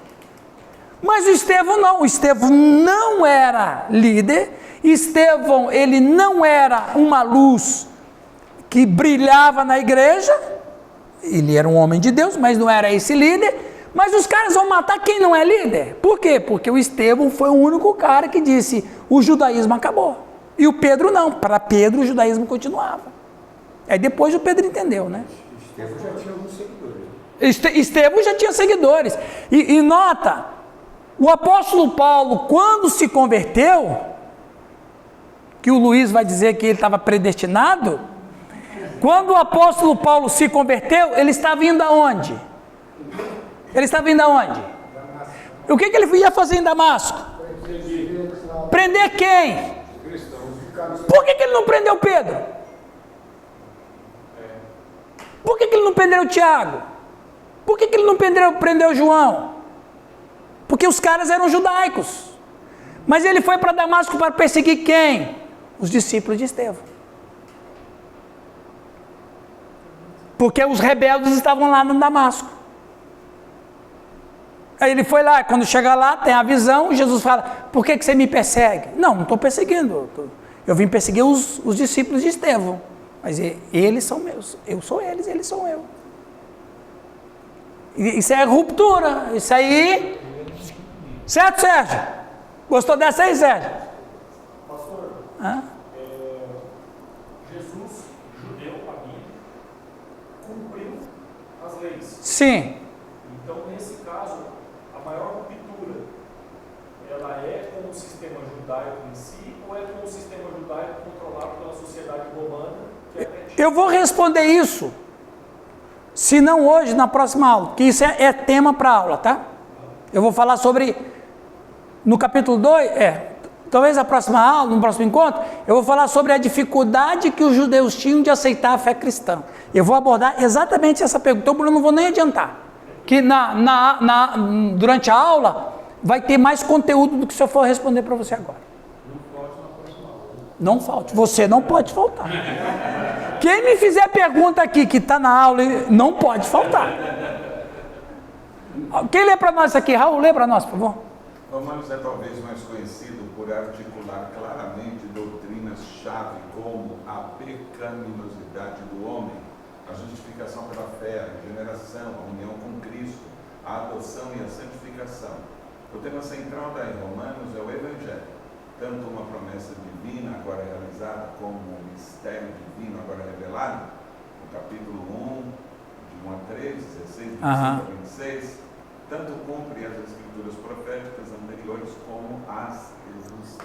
Mas o Estevão não. O Estevão não era líder. Estevão, ele não era uma luz que brilhava na igreja. Ele era um homem de Deus, mas não era esse líder. Mas os caras vão matar quem não é líder. Por quê? Porque o Estevão foi o único cara que disse: o judaísmo acabou. E o Pedro não. Para Pedro o judaísmo continuava. Aí depois o Pedro entendeu, né? Estevão já tinha alguns seguidores. Estevão já tinha seguidores. E nota, o apóstolo Paulo, quando se converteu, que o Luiz vai dizer que ele estava predestinado, quando o apóstolo Paulo se converteu, ele estava indo aonde? Ele estava indo aonde? O que ele ia fazer em Damasco? Prender quem? Por que ele não prendeu Pedro? Por que ele não prendeu Tiago? Por que ele não prendeu João? Porque os caras eram judaicos. Mas ele foi para Damasco para perseguir quem? Os discípulos de Estevão. Porque os rebeldes estavam lá no Damasco. Aí ele foi lá, quando chega lá, tem a visão, Jesus fala: por que você me persegue? Não estou perseguindo. Eu vim perseguir os discípulos de Estevão. Mas eles são meus. Eu sou eles são eu. Isso é ruptura. Isso aí. Certo, Sérgio? Gostou dessa aí, Sérgio? Pastor, Jesus, judeu, rabino, cumpriu as leis. Sim. Então, nesse caso, a maior ruptura, ela é com o sistema judaico em si, ou é com o sistema judaico controlado pela sociedade romana, que é Eu vou responder isso, se não hoje, na próxima aula, porque isso é tema para aula, tá? Eu vou falar sobre, no capítulo 2, talvez na próxima aula, no próximo encontro, eu vou falar sobre a dificuldade que os judeus tinham de aceitar a fé cristã. Eu vou abordar exatamente essa pergunta, então eu não vou nem adiantar, que durante a aula vai ter mais conteúdo do que se eu for responder para você agora. Não falte, você não pode faltar. Quem me fizer pergunta aqui, que está na aula, não pode faltar. Quem lê para nós aqui? Raul, lê para nós, por favor. Romanos é talvez mais conhecido por articular claramente doutrinas-chave como a pecaminosidade do homem, a justificação pela fé, a regeneração, a união com Cristo, a adoção e a santificação. O tema central da Romanos é o Evangelho, tanto uma promessa divina agora realizada como um mistério divino agora revelado, no capítulo 1, de 1 a 3, 16, 25 a 26, tanto cumpre as escrituras proféticas anteriores como as existentes.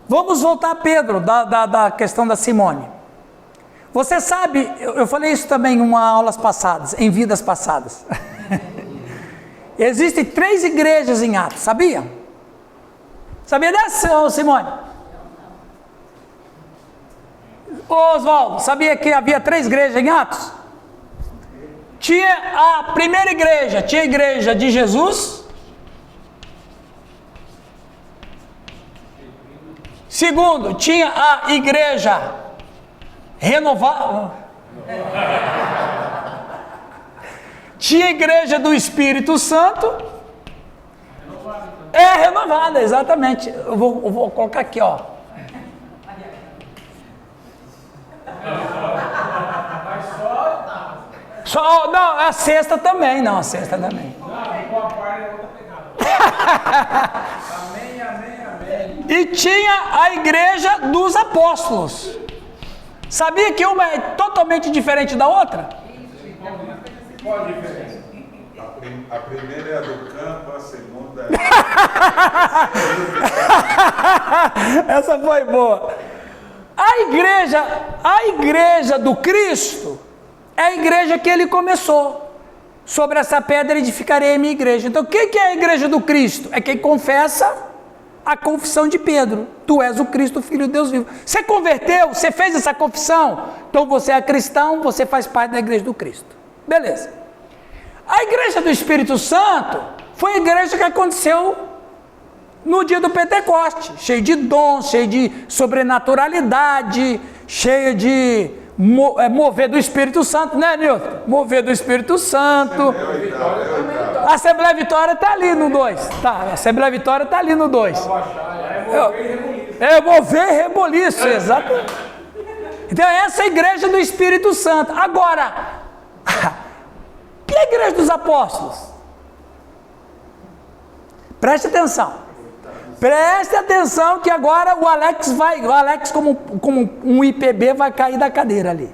Vamos voltar a Pedro, da questão da Simone. Você sabe, eu falei isso também em aulas passadas, em vidas passadas. Existem 3 igrejas em Atos, sabia? Sabia dessa, Simone? Oswaldo, sabia que havia 3 igrejas em Atos? Tinha a primeira igreja, tinha a igreja de Jesus. Segundo, tinha a igreja renovada. Tinha a igreja do Espírito Santo. Renovada, exatamente. Eu vou colocar aqui, ó. Não, a sexta também, não, a sexta também. Amém, amém, amém. E tinha a igreja dos apóstolos. Sabia que uma é totalmente diferente da outra? Qual a diferença? A primeira é a do campo, a segunda é Essa foi boa. A igreja do Cristo é a igreja que ele começou. Sobre essa pedra edificarei a minha igreja. Então, o que é a igreja do Cristo? É quem confessa a confissão de Pedro. Tu és o Cristo, o Filho de Deus vivo. Você converteu? Você fez essa confissão? Então, você é cristão, você faz parte da igreja do Cristo. Beleza. A igreja do Espírito Santo foi a igreja que aconteceu no dia do Pentecoste. Cheio de dons, cheio de sobrenaturalidade, cheia de mover do Espírito Santo, né, Nilton? Mover do Espírito Santo. A Assembleia Vitória está ali no 2. Tá, a Assembleia Vitória está ali no 2. É mover e reboliço, exatamente. Então, essa é a igreja do Espírito Santo. Agora, e a igreja dos apóstolos? Preste atenção. Preste atenção que agora o Alex como um IPB vai cair da cadeira ali.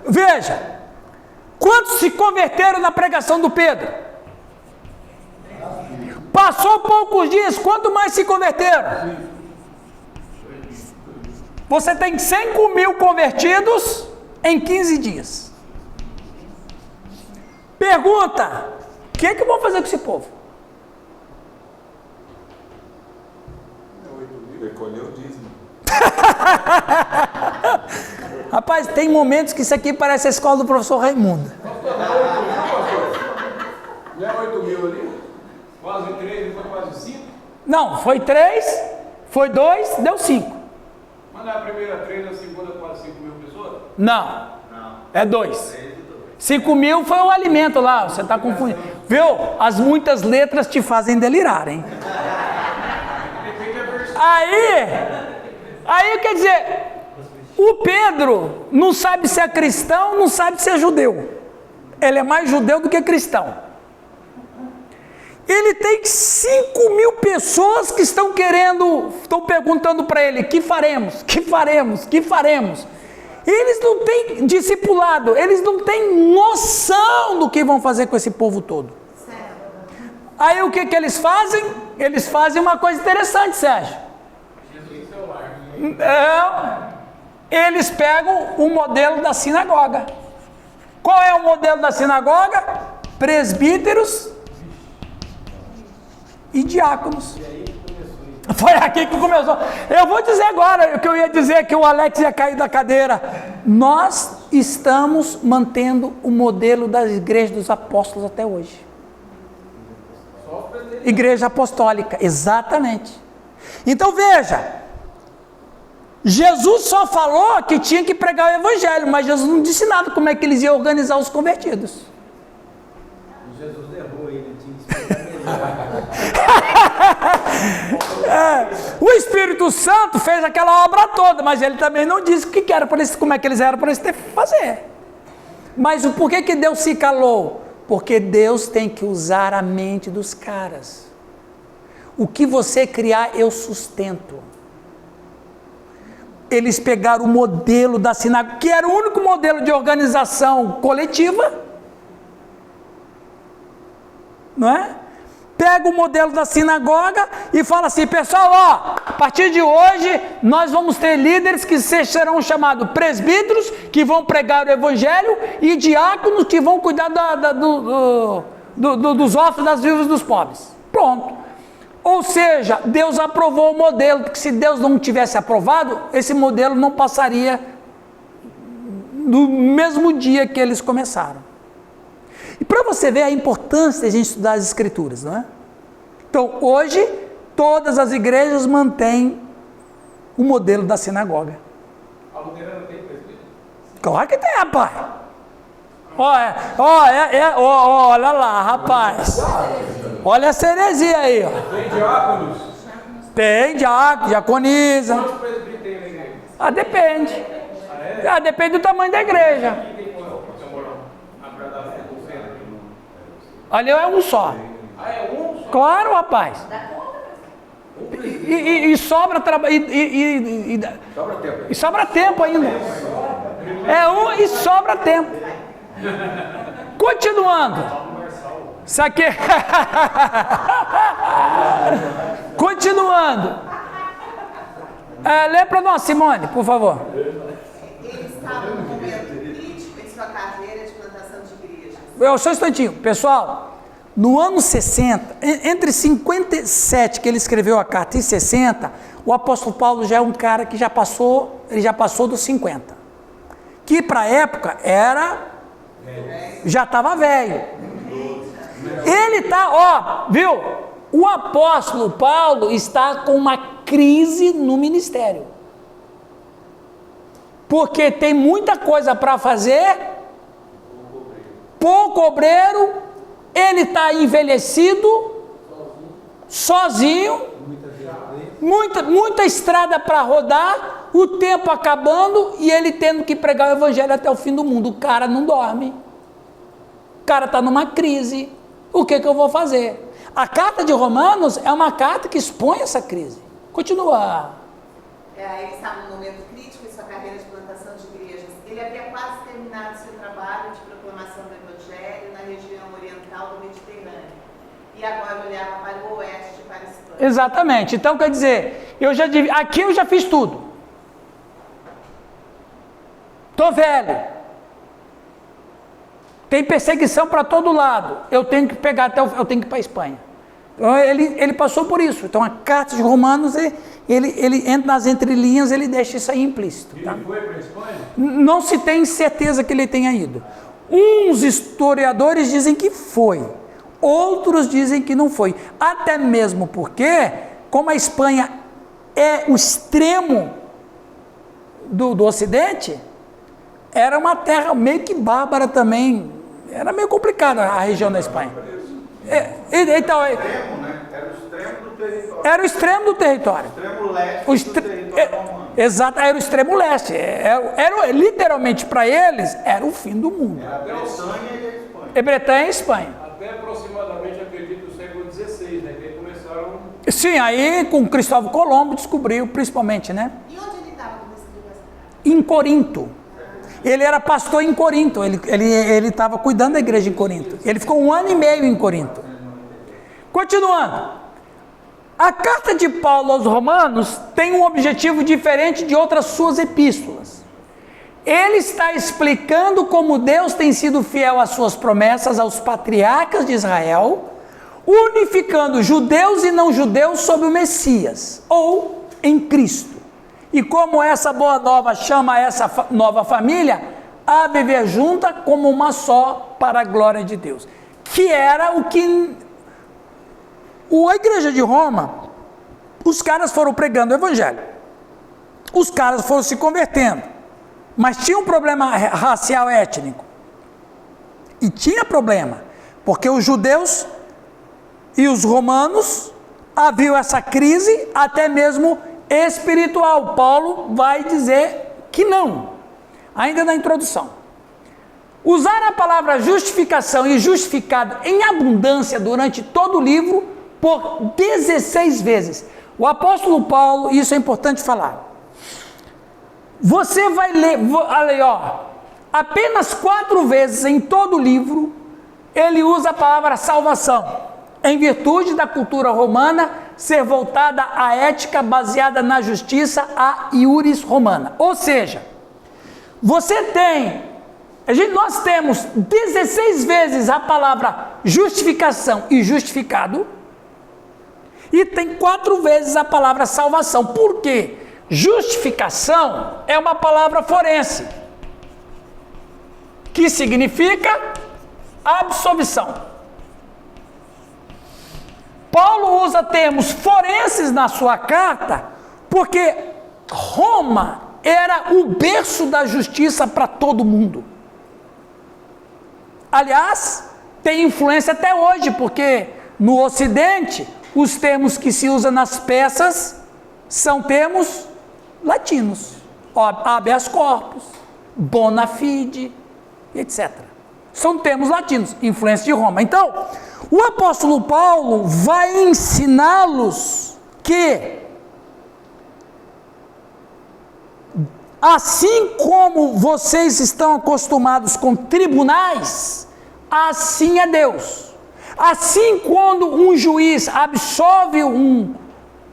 Veja, quantos se converteram na pregação do Pedro? Passou poucos dias, quanto mais se converteram? Você tem 5.000 convertidos em 15 dias. Pergunta: o que eu vou fazer com esse povo? Recolheu o dízimo. Rapaz, tem momentos que isso aqui parece a escola do professor Raimundo. Não é 8.000 ali? Quase 3, não foi quase 5? Não, foi 3, foi 2, deu 5. Mas não é a primeira 3, a segunda quase 5.000 pessoas? Não, é 2. 5.000 foi o alimento lá, você está confundindo. Viu? As muitas letras te fazem delirar, hein? Aí quer dizer, o Pedro não sabe se é cristão, não sabe se é judeu. Ele é mais judeu do que cristão. Ele tem 5.000 pessoas que estão perguntando para ele: que faremos? Que faremos? Que faremos? Eles não têm discipulado, eles não têm noção do que vão fazer com esse povo todo. Aí o que eles fazem? Eles fazem uma coisa interessante, Sérgio. Eles pegam o modelo da sinagoga. Qual é o modelo da sinagoga? Presbíteros e diáconos. Foi aqui que começou. Eu vou dizer agora o que eu ia dizer, que o Alex ia cair da cadeira. Nós estamos mantendo o modelo das igrejas dos apóstolos até hoje. Igreja apostólica, exatamente. Então veja, Jesus só falou que tinha que pregar o evangelho, mas Jesus não disse nada como é que eles iam organizar os convertidos. Jesus errou, ele tinha que explicar melhor. O Espírito Santo fez aquela obra toda, mas ele também não disse o que era para eles, como é que eles eram para eles ter que fazer. Mas por que Deus se calou? Porque Deus tem que usar a mente dos caras. O que você criar, eu sustento. Eles pegaram o modelo da sinagoga, que era o único modelo de organização coletiva, não é? Pega o modelo da sinagoga e fala assim: pessoal, a partir de hoje nós vamos ter líderes que serão chamados presbíteros, que vão pregar o evangelho, e diáconos que vão cuidar dos órfãos, das viúvas, dos pobres. Pronto. Ou seja, Deus aprovou o modelo, porque se Deus não tivesse aprovado, esse modelo não passaria no mesmo dia que eles começaram. E para você ver a importância de a gente estudar as Escrituras, não é? Então, hoje, todas as igrejas mantêm o modelo da sinagoga. A luterana tem presbítero? Claro que tem, rapaz. Olha lá, rapaz. Olha essa heresia aí, ó. Tem diáconos? Tem diácono, diaconisa. Quantos presbíteros tem na igreja? Depende. Depende do tamanho da igreja. Ali é um só. Ah, é um só? Claro, rapaz. E sobra trabalho. Sobra tempo. E sobra tempo ainda. É um e sobra tempo. Continuando. Isso aqui. Continuando. Lê para nós, Simone, por favor. Ele estava num momento crítico em sua carreira de plantação de igrejas. Só um instantinho. Pessoal, no ano 60, entre 57 que ele escreveu a carta e 60, o apóstolo Paulo já é um cara que já passou dos 50. Que para a época já estava velho. Ele está, viu? O apóstolo Paulo está com uma crise no ministério. Porque tem muita coisa para fazer, pouco obreiro, ele está envelhecido, sozinho, muita estrada para rodar, o tempo acabando e ele tendo que pregar o evangelho até o fim do mundo. O cara não dorme, o cara está numa crise. O que eu vou fazer? A carta de Romanos é uma carta que expõe essa crise. Continua. Ele estava num momento crítico em sua carreira de plantação de igrejas. Ele havia quase terminado seu trabalho de proclamação do evangelho na região oriental do Mediterrâneo. E agora olhava para o oeste, para a Espanha. Exatamente. Então, quer dizer, aqui eu já fiz tudo. Estou velho. Tem perseguição para todo lado. Eu tenho que pegar eu tenho que ir para a Espanha. Então, ele passou por isso. Então, a carta de Romanos, ele entra nas entrelinhas, ele deixa isso aí implícito. Tá? Ele foi para a Espanha? Não se tem certeza que ele tenha ido. Uns historiadores dizem que foi. Outros dizem que não foi. Até mesmo porque, como a Espanha é o extremo do Ocidente, era uma terra meio que bárbara também. Era meio complicada a região da Espanha. Então, Extremo, né? Era o extremo do território. era o extremo do território. Extremo leste do território romano. Exato, era o extremo leste. Literalmente para eles, era o fim do mundo. Era a Bretanha e a Espanha. Bretanha e Espanha. Até aproximadamente, acredito, o século XVI, né? Que aí começaram... Sim, aí com Cristóvão Colombo descobriu principalmente, né? E onde ele estava quando escreveu essa carta? Em Corinto. Ele era pastor em Corinto, ele estava cuidando da igreja em Corinto. Ele ficou 1 ano e meio em Corinto. Continuando. A carta de Paulo aos Romanos tem um objetivo diferente de outras suas epístolas. Ele está explicando como Deus tem sido fiel às suas promessas aos patriarcas de Israel, unificando judeus e não judeus sob o Messias, ou em Cristo. E como essa boa nova chama essa nova família a viver junta como uma só para a glória de Deus. Que era o que a igreja de Roma, os caras foram pregando o evangelho. Os caras foram se convertendo. Mas tinha um problema racial étnico. E tinha problema, porque os judeus e os romanos haviam essa crise até mesmo espiritual. Paulo vai dizer que não, ainda na introdução. Usar a palavra justificação e justificado em abundância durante todo o livro por 16 vezes. O apóstolo Paulo, isso é importante falar. Você vai ler, apenas 4 vezes em todo o livro, ele usa a palavra salvação, em virtude da cultura romana ser voltada à ética baseada na justiça, a iuris romana. Ou seja, nós temos 16 vezes a palavra justificação e justificado, e tem 4 vezes a palavra salvação. Por quê? Justificação é uma palavra forense, que significa absolvição. Paulo usa termos forenses na sua carta, porque Roma era o berço da justiça para todo mundo. Aliás, tem influência até hoje, porque no Ocidente, os termos que se usam nas peças são termos latinos. Habeas corpus, bona fide, etc. São termos latinos, influência de Roma. Então, o apóstolo Paulo vai ensiná-los que, assim como vocês estão acostumados com tribunais, assim é Deus. Assim, quando um juiz absolve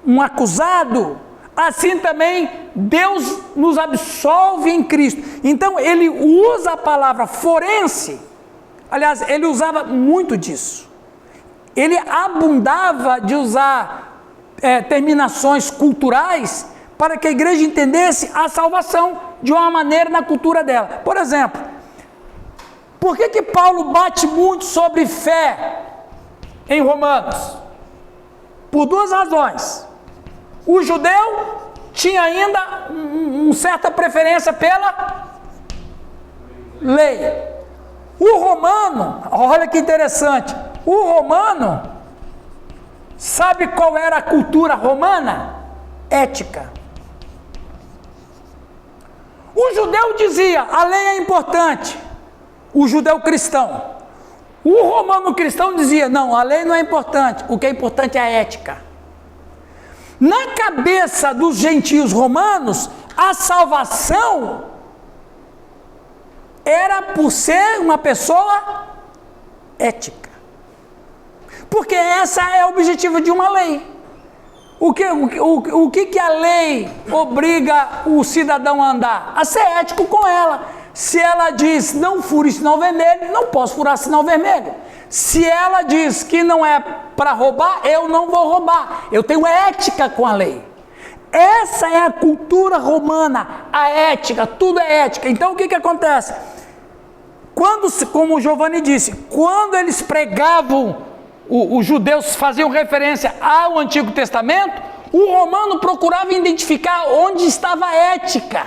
um acusado, assim também Deus nos absolve em Cristo. Então ele usa a palavra forense, aliás, ele usava muito disso. Ele abundava de usar terminações culturais para que a igreja entendesse a salvação de uma maneira na cultura dela. Por exemplo, por que Paulo bate muito sobre fé em Romanos? Por duas razões. O judeu tinha ainda uma certa preferência pela lei. O romano, olha que interessante, o romano, sabe qual era a cultura romana? Ética. O judeu dizia, a lei é importante, o judeu cristão. O romano cristão dizia, não, a lei não é importante, o que é importante é a ética. Na cabeça dos gentios romanos, a salvação era por ser uma pessoa ética. Porque esse é o objetivo de uma lei. O que a lei obriga o cidadão a andar? A ser ético com ela. Se ela diz, não fure sinal vermelho, não posso furar sinal vermelho. Se ela diz que não é para roubar, eu não vou roubar. Eu tenho ética com a lei. Essa é a cultura romana, a ética, tudo é ética. Então o que acontece? Como o Giovanni disse, quando eles pregavam, os judeus faziam referência ao Antigo Testamento, o romano procurava identificar onde estava a ética.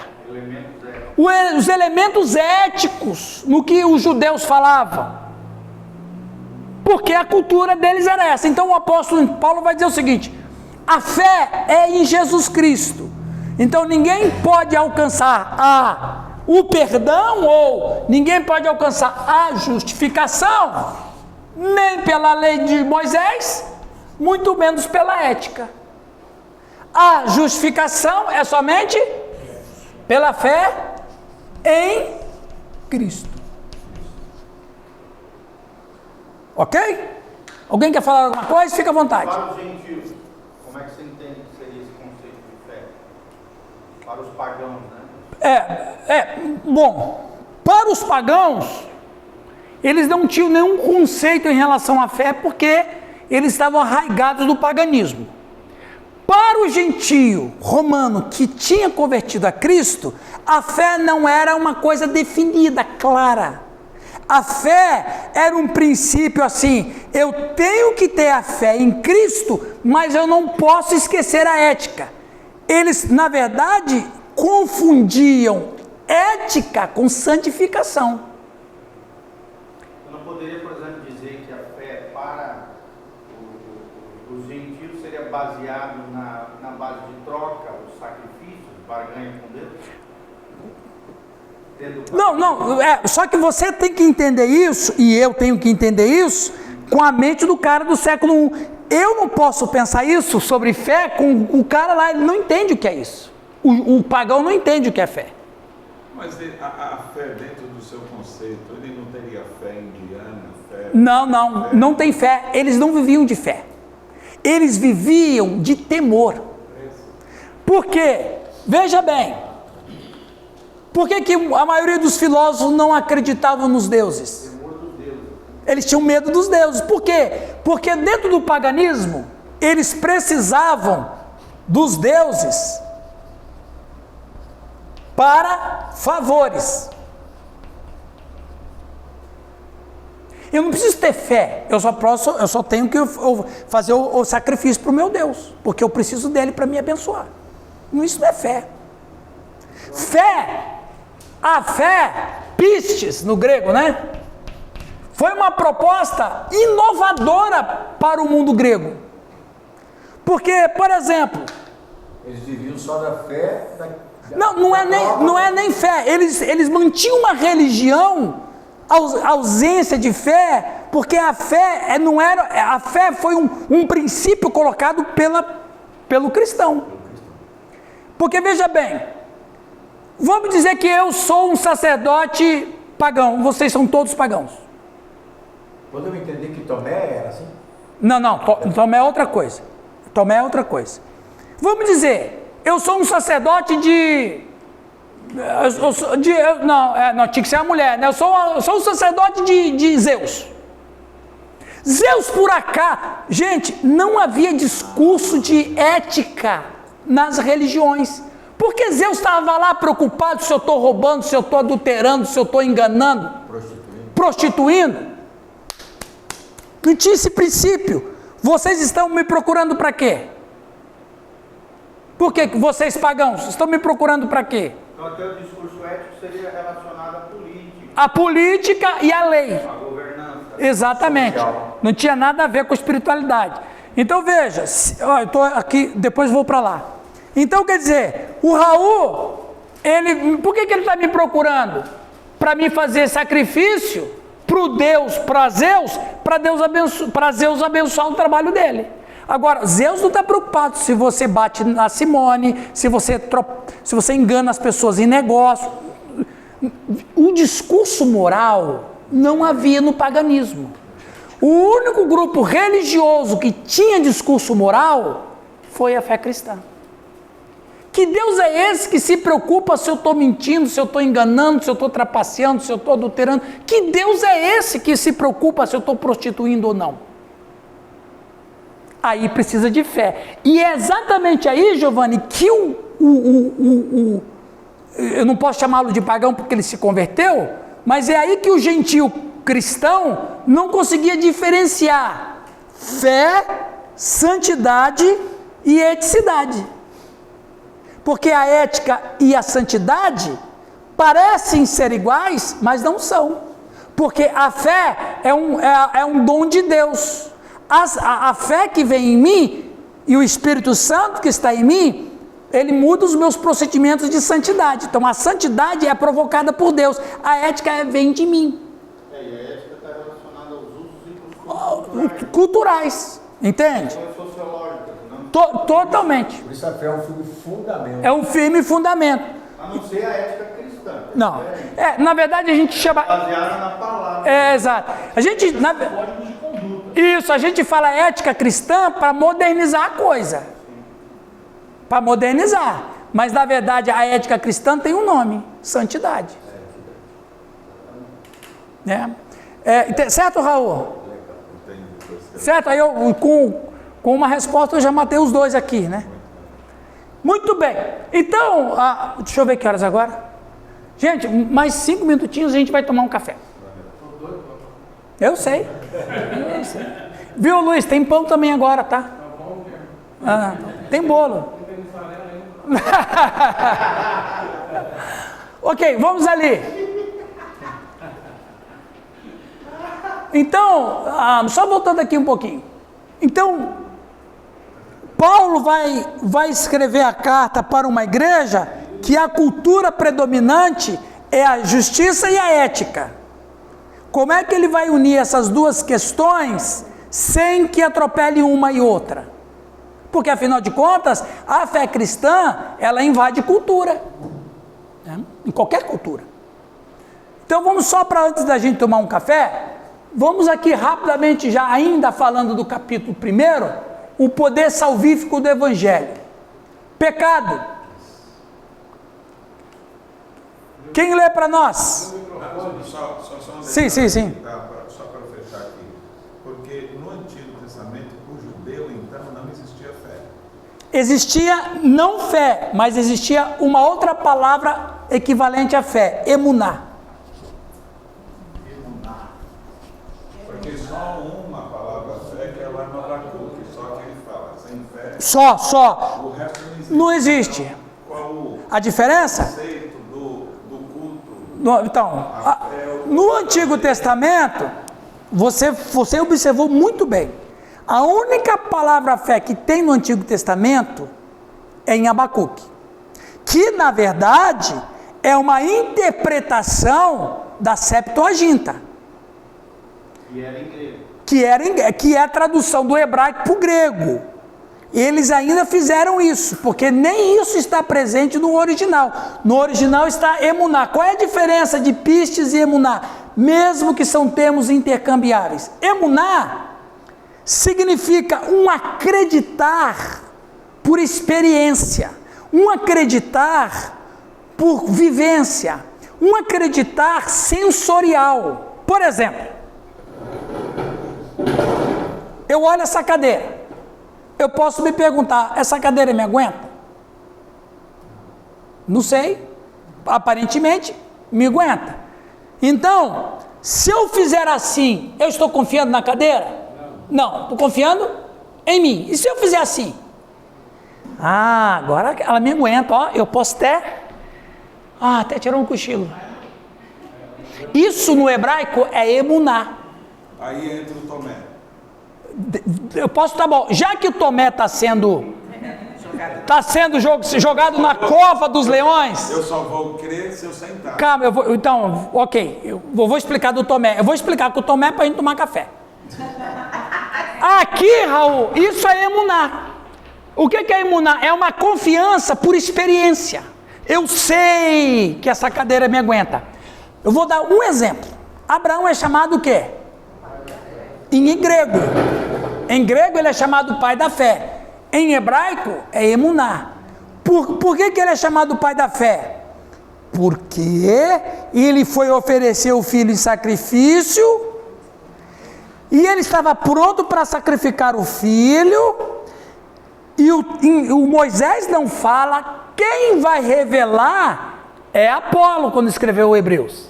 Os elementos éticos no que os judeus falavam. Porque a cultura deles era essa. Então o apóstolo Paulo vai dizer o seguinte: a fé é em Jesus Cristo. Então ninguém pode alcançar o perdão, ou ninguém pode alcançar a justificação, nem pela lei de Moisés, muito menos pela ética. A justificação é somente pela fé em Cristo. Ok? Alguém quer falar alguma coisa? Fica à vontade. Para os gentios, como é que você entende que seria esse conceito de fé? Para os pagãos, né? Bom, para os pagãos, eles não tinham nenhum conceito em relação à fé, porque eles estavam arraigados do paganismo. Para o gentio romano que tinha convertido a Cristo, a fé não era uma coisa definida, clara. A fé era um princípio assim, eu tenho que ter a fé em Cristo, mas eu não posso esquecer a ética. Eles, na verdade, confundiam ética com santificação. Eu não poderia, por exemplo, dizer que a fé para os gentios seria baseado na base de troca, os sacrifícios, barganha com Deus? Só que você tem que entender isso, e eu tenho que entender isso, com a mente do cara do século I. Eu não posso pensar isso sobre fé com o cara lá, ele não entende o que é isso. O pagão não entende o que é fé. Mas a fé dentro do seu conceito, ele não teria fé indiana? Fé, Não tem fé. Eles não viviam de fé. Eles viviam de temor. Por quê? Veja bem. Por que a maioria dos filósofos não acreditavam nos deuses? Eles tinham medo dos deuses. Por quê? Porque dentro do paganismo, eles precisavam dos deuses para favores. Eu não preciso ter fé, eu só tenho que fazer o sacrifício para o meu Deus, porque eu preciso dele para me abençoar. Isso não é fé. A fé, pistes no grego, né? Foi uma proposta inovadora para o mundo grego. Porque, por exemplo, eles viviam só da fé. Não é nem fé. Eles mantinham uma religião, ausência de fé, porque a fé a fé foi um princípio colocado pelo cristão. Porque veja bem, vamos dizer que eu sou um sacerdote pagão, vocês são todos pagãos. Podemos entender que Tomé era assim? Não, Tomé é outra coisa. Vamos dizer, eu sou um sacerdote não, tinha que ser a mulher, né? Eu sou um sacerdote de Zeus. Zeus por acaso, gente, não havia discurso de ética nas religiões, porque Zeus estava lá preocupado se eu estou roubando, se eu estou adulterando, se eu estou enganando, prostituindo. Não tinha esse princípio. Vocês estão me procurando para quê? Por que vocês pagãos estão me procurando para quê? Então, até o discurso ético seria relacionado à política. A política e a lei. A governança. Exatamente. Social. Não tinha nada a ver com espiritualidade. Então veja, eu estou aqui, depois vou para lá. Então quer dizer, o Raul, por que ele está me procurando? Para mim fazer sacrifício para Zeus abençoar o trabalho dele. Agora, Zeus não está preocupado se você bate na Simone, se você engana as pessoas em negócio. O discurso moral não havia no paganismo. O único grupo religioso que tinha discurso moral foi a fé cristã. Que Deus é esse que se preocupa se eu estou mentindo, se eu estou enganando, se eu estou trapaceando, se eu estou adulterando? Que Deus é esse que se preocupa se eu estou prostituindo ou não? Aí precisa de fé. E é exatamente aí, Giovanni, que eu não posso chamá-lo de pagão porque ele se converteu, mas é aí que o gentio cristão não conseguia diferenciar fé, santidade e eticidade. Porque a ética e a santidade parecem ser iguais, mas não são. Porque a fé é um dom de Deus. A fé que vem em mim e o Espírito Santo que está em mim, ele muda os meus procedimentos de santidade. Então a santidade é provocada por Deus, a ética vem de mim. E a ética está relacionada aos usos e costumes culturais, entende? sociológicas, não? Totalmente. Por isso a fé é um firme fundamento. É um firme fundamento. A não ser a ética cristã. Não. Na verdade a gente chama. Baseada na palavra. Exato. A gente. Códigos de conduta. Isso, a gente fala ética cristã para modernizar a coisa. Para modernizar. Mas na verdade a ética cristã tem um nome: santidade. Certo, Raul? Certo? Aí com uma resposta eu já matei os dois aqui, né? Muito bem. Então, deixa eu ver que horas agora. Gente, mais 5 minutinhos a gente vai tomar um café. Eu sei. Viu, Luiz? Tem pão também agora, tá? Tem bolo. Ok, vamos ali. Então, só voltando aqui um pouquinho. Então, Paulo vai escrever a carta para uma igreja que a cultura predominante é a justiça e a ética. Como é que ele vai unir essas duas questões sem que atropele uma e outra? Porque, afinal de contas, a fé cristã, ela invade cultura, né? Em qualquer cultura. Então, vamos só para antes da gente tomar um café, vamos aqui rapidamente, já ainda falando do capítulo 1, o poder salvífico do Evangelho. Pecado. Quem lê para nós? Sim. Só para fechar aqui. Porque no Antigo Testamento, o judeu, então, não existia fé. Existia não fé, mas existia uma outra palavra equivalente à fé: emuná. Porque só uma palavra fé que é lá no Abacuque, só que ele fala, sem fé. Só. O resto não existe. Não existe. Qual A diferença? o conceito do culto? No Antigo Testamento, você observou muito bem. A única palavra fé que tem no Antigo Testamento é em Abacuque, que na verdade é uma interpretação da Septuaginta, que é a tradução do hebraico para o grego. Eles ainda fizeram isso, porque nem isso está presente no original. No original está emuná. Qual é a diferença de pistes e emuná? Mesmo que são termos intercambiáveis. Emuná significa um acreditar por experiência, um acreditar por vivência, um acreditar sensorial. Por exemplo, eu olho essa cadeira, eu posso me perguntar, essa cadeira me aguenta? Não sei, aparentemente me aguenta. Então, se eu fizer assim, eu estou confiando na cadeira? Não, estou confiando em mim. E se eu fizer assim? Ah, agora ela me aguenta, ó, eu posso até tirar um cochilo. Isso no hebraico é emuná. Aí entra o Tomé. Eu posso, tá bom, já que o Tomé está sendo jogado na cova dos leões. Eu só vou crer se eu sentar. Calma, então, ok, eu vou explicar do Tomé. Eu vou explicar com o Tomé para a gente tomar café. Aqui, Raul, isso é emuná. O que é emuná? É uma confiança por experiência. Eu sei que essa cadeira me aguenta. Eu vou dar um exemplo. Abraão é chamado o quê? Em grego. Em grego ele é chamado pai da fé. Em hebraico é emuná. Por que ele é chamado pai da fé? Porque ele foi oferecer o filho em sacrifício e ele estava pronto para sacrificar o filho e o Moisés não fala, quem vai revelar é Apolo quando escreveu o Hebreus.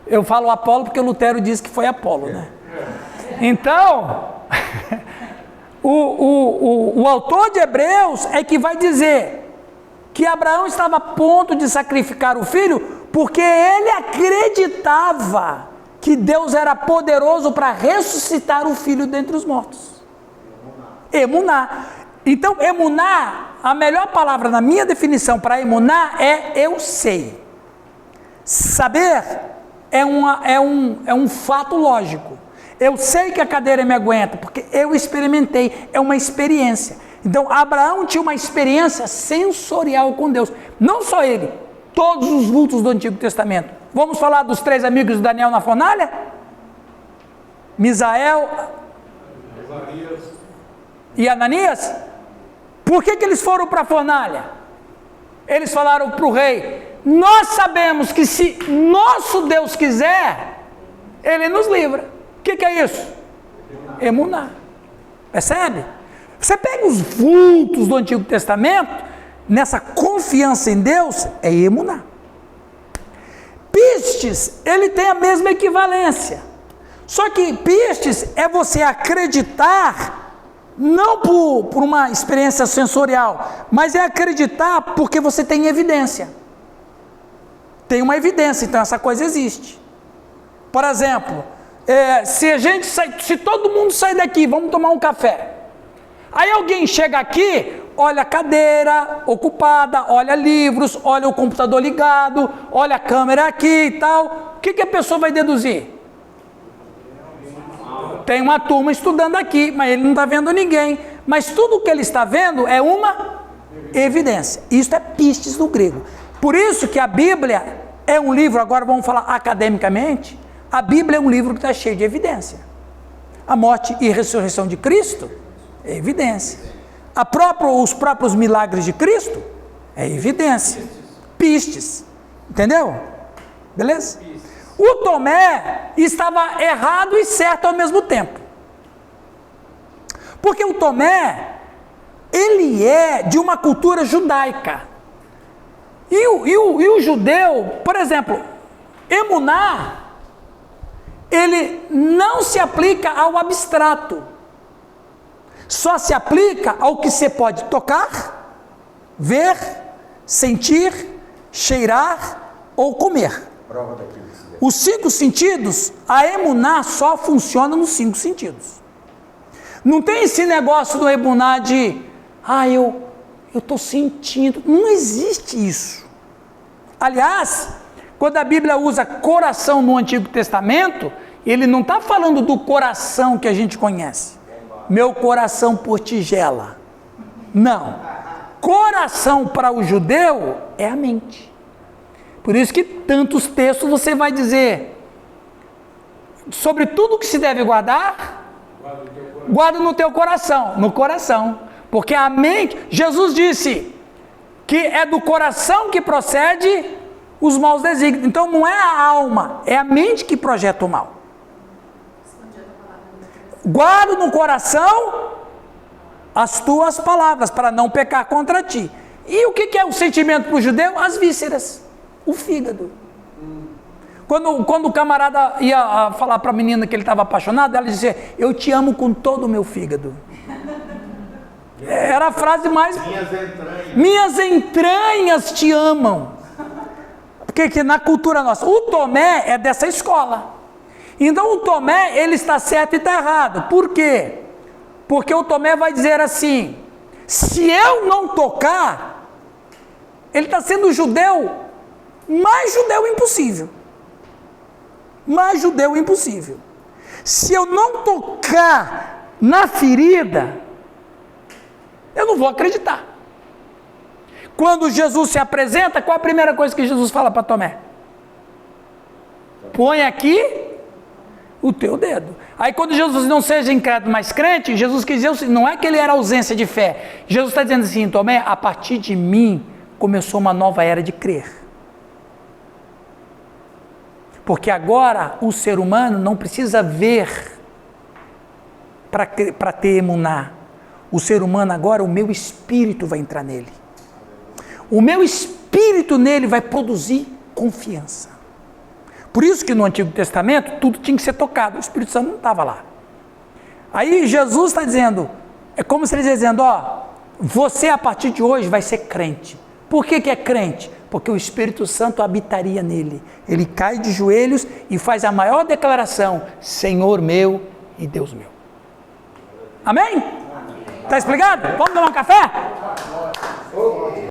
Eu falo Apolo porque o Lutero disse que foi Apolo, né? Então, o autor de Hebreus é que vai dizer que Abraão estava a ponto de sacrificar o filho porque ele acreditava que Deus era poderoso para ressuscitar o filho dentre os mortos. Emuná. Então, emuná, a melhor palavra na minha definição para emuná é eu sei. Saber é um fato lógico. Eu sei que a cadeira me aguenta, porque eu experimentei, é uma experiência. Então, Abraão tinha uma experiência sensorial com Deus. Não só ele, todos os vultos do Antigo Testamento. Vamos falar dos 3 amigos de Daniel na fornalha? Misael e Ananias? Por que eles foram para a fornalha? Eles falaram para o rei, nós sabemos que se nosso Deus quiser, Ele nos livra. O que é isso? Emuná. Percebe? Você pega os vultos do Antigo Testamento, nessa confiança em Deus, é emuná. Pistes, ele tem a mesma equivalência. Só que pistes é você acreditar, não por uma experiência sensorial, mas é acreditar porque você tem evidência. Tem uma evidência, então essa coisa existe. Por exemplo, se todo mundo sair daqui, vamos tomar um café. Aí alguém chega aqui, olha a cadeira ocupada, olha livros, olha o computador ligado, olha a câmera aqui e tal. O que a pessoa vai deduzir? Tem uma turma estudando aqui, mas ele não está vendo ninguém. Mas tudo o que ele está vendo é uma evidência. Isso é pistes no grego. Por isso que a Bíblia é um livro, agora vamos falar academicamente, a Bíblia é um livro que está cheio de evidência. A morte e ressurreição de Cristo é evidência. Os próprios milagres de Cristo é evidência. Pistes. Entendeu? Beleza? O Tomé estava errado e certo ao mesmo tempo. Porque o Tomé, ele é de uma cultura judaica. E o judeu, por exemplo, emuná, ele não se aplica ao abstrato. Só se aplica ao que você pode tocar, ver, sentir, cheirar ou comer. Prova daquilo que se vê. Os 5 sentidos, a emuná só funciona nos 5 sentidos. Não tem esse negócio do emuná de, eu estou sentindo. Não existe isso. Aliás, quando a Bíblia usa coração no Antigo Testamento, ele não está falando do coração que a gente conhece. Meu coração por tigela. Não. Coração para o judeu é a mente. Por isso que tantos textos você vai dizer sobre tudo que se deve guardar, guarda no teu coração, no coração. Porque a mente, Jesus disse que é do coração que procede os maus desígnios. Então não é a alma, é a mente que projeta o mal. Guarda no coração as tuas palavras, para não pecar contra ti. E o que é o sentimento para o judeu? As vísceras, o fígado. Quando o camarada ia falar para a menina que ele estava apaixonado, ela dizia: eu te amo com todo o meu fígado. Era a frase mais... Minhas entranhas te amam. Porque na cultura nossa, o Tomé é dessa escola. Então o Tomé, ele está certo e está errado. Por quê? Porque o Tomé vai dizer assim: se eu não tocar, ele está sendo o judeu mais judeu impossível. Mais judeu impossível. Se eu não tocar na ferida, eu não vou acreditar. Quando Jesus se apresenta, qual a primeira coisa que Jesus fala para Tomé? Põe aqui o teu dedo. Aí quando Jesus não seja incrédulo, mas crente, Jesus quis dizer, não é que ele era ausência de fé. Jesus está dizendo assim: Tomé, a partir de mim começou uma nova era de crer. Porque agora o ser humano não precisa ver para ter emuná. O ser humano agora, o meu espírito vai entrar nele. O meu espírito nele vai produzir confiança. Por isso que no Antigo Testamento tudo tinha que ser tocado, o Espírito Santo não estava lá. Aí Jesus está dizendo, é como se ele estivesse dizendo: ó, você a partir de hoje vai ser crente. Por que é crente? Porque o Espírito Santo habitaria nele. Ele cai de joelhos e faz a maior declaração: Senhor meu e Deus meu. Amém? Está explicado? Vamos tomar um café?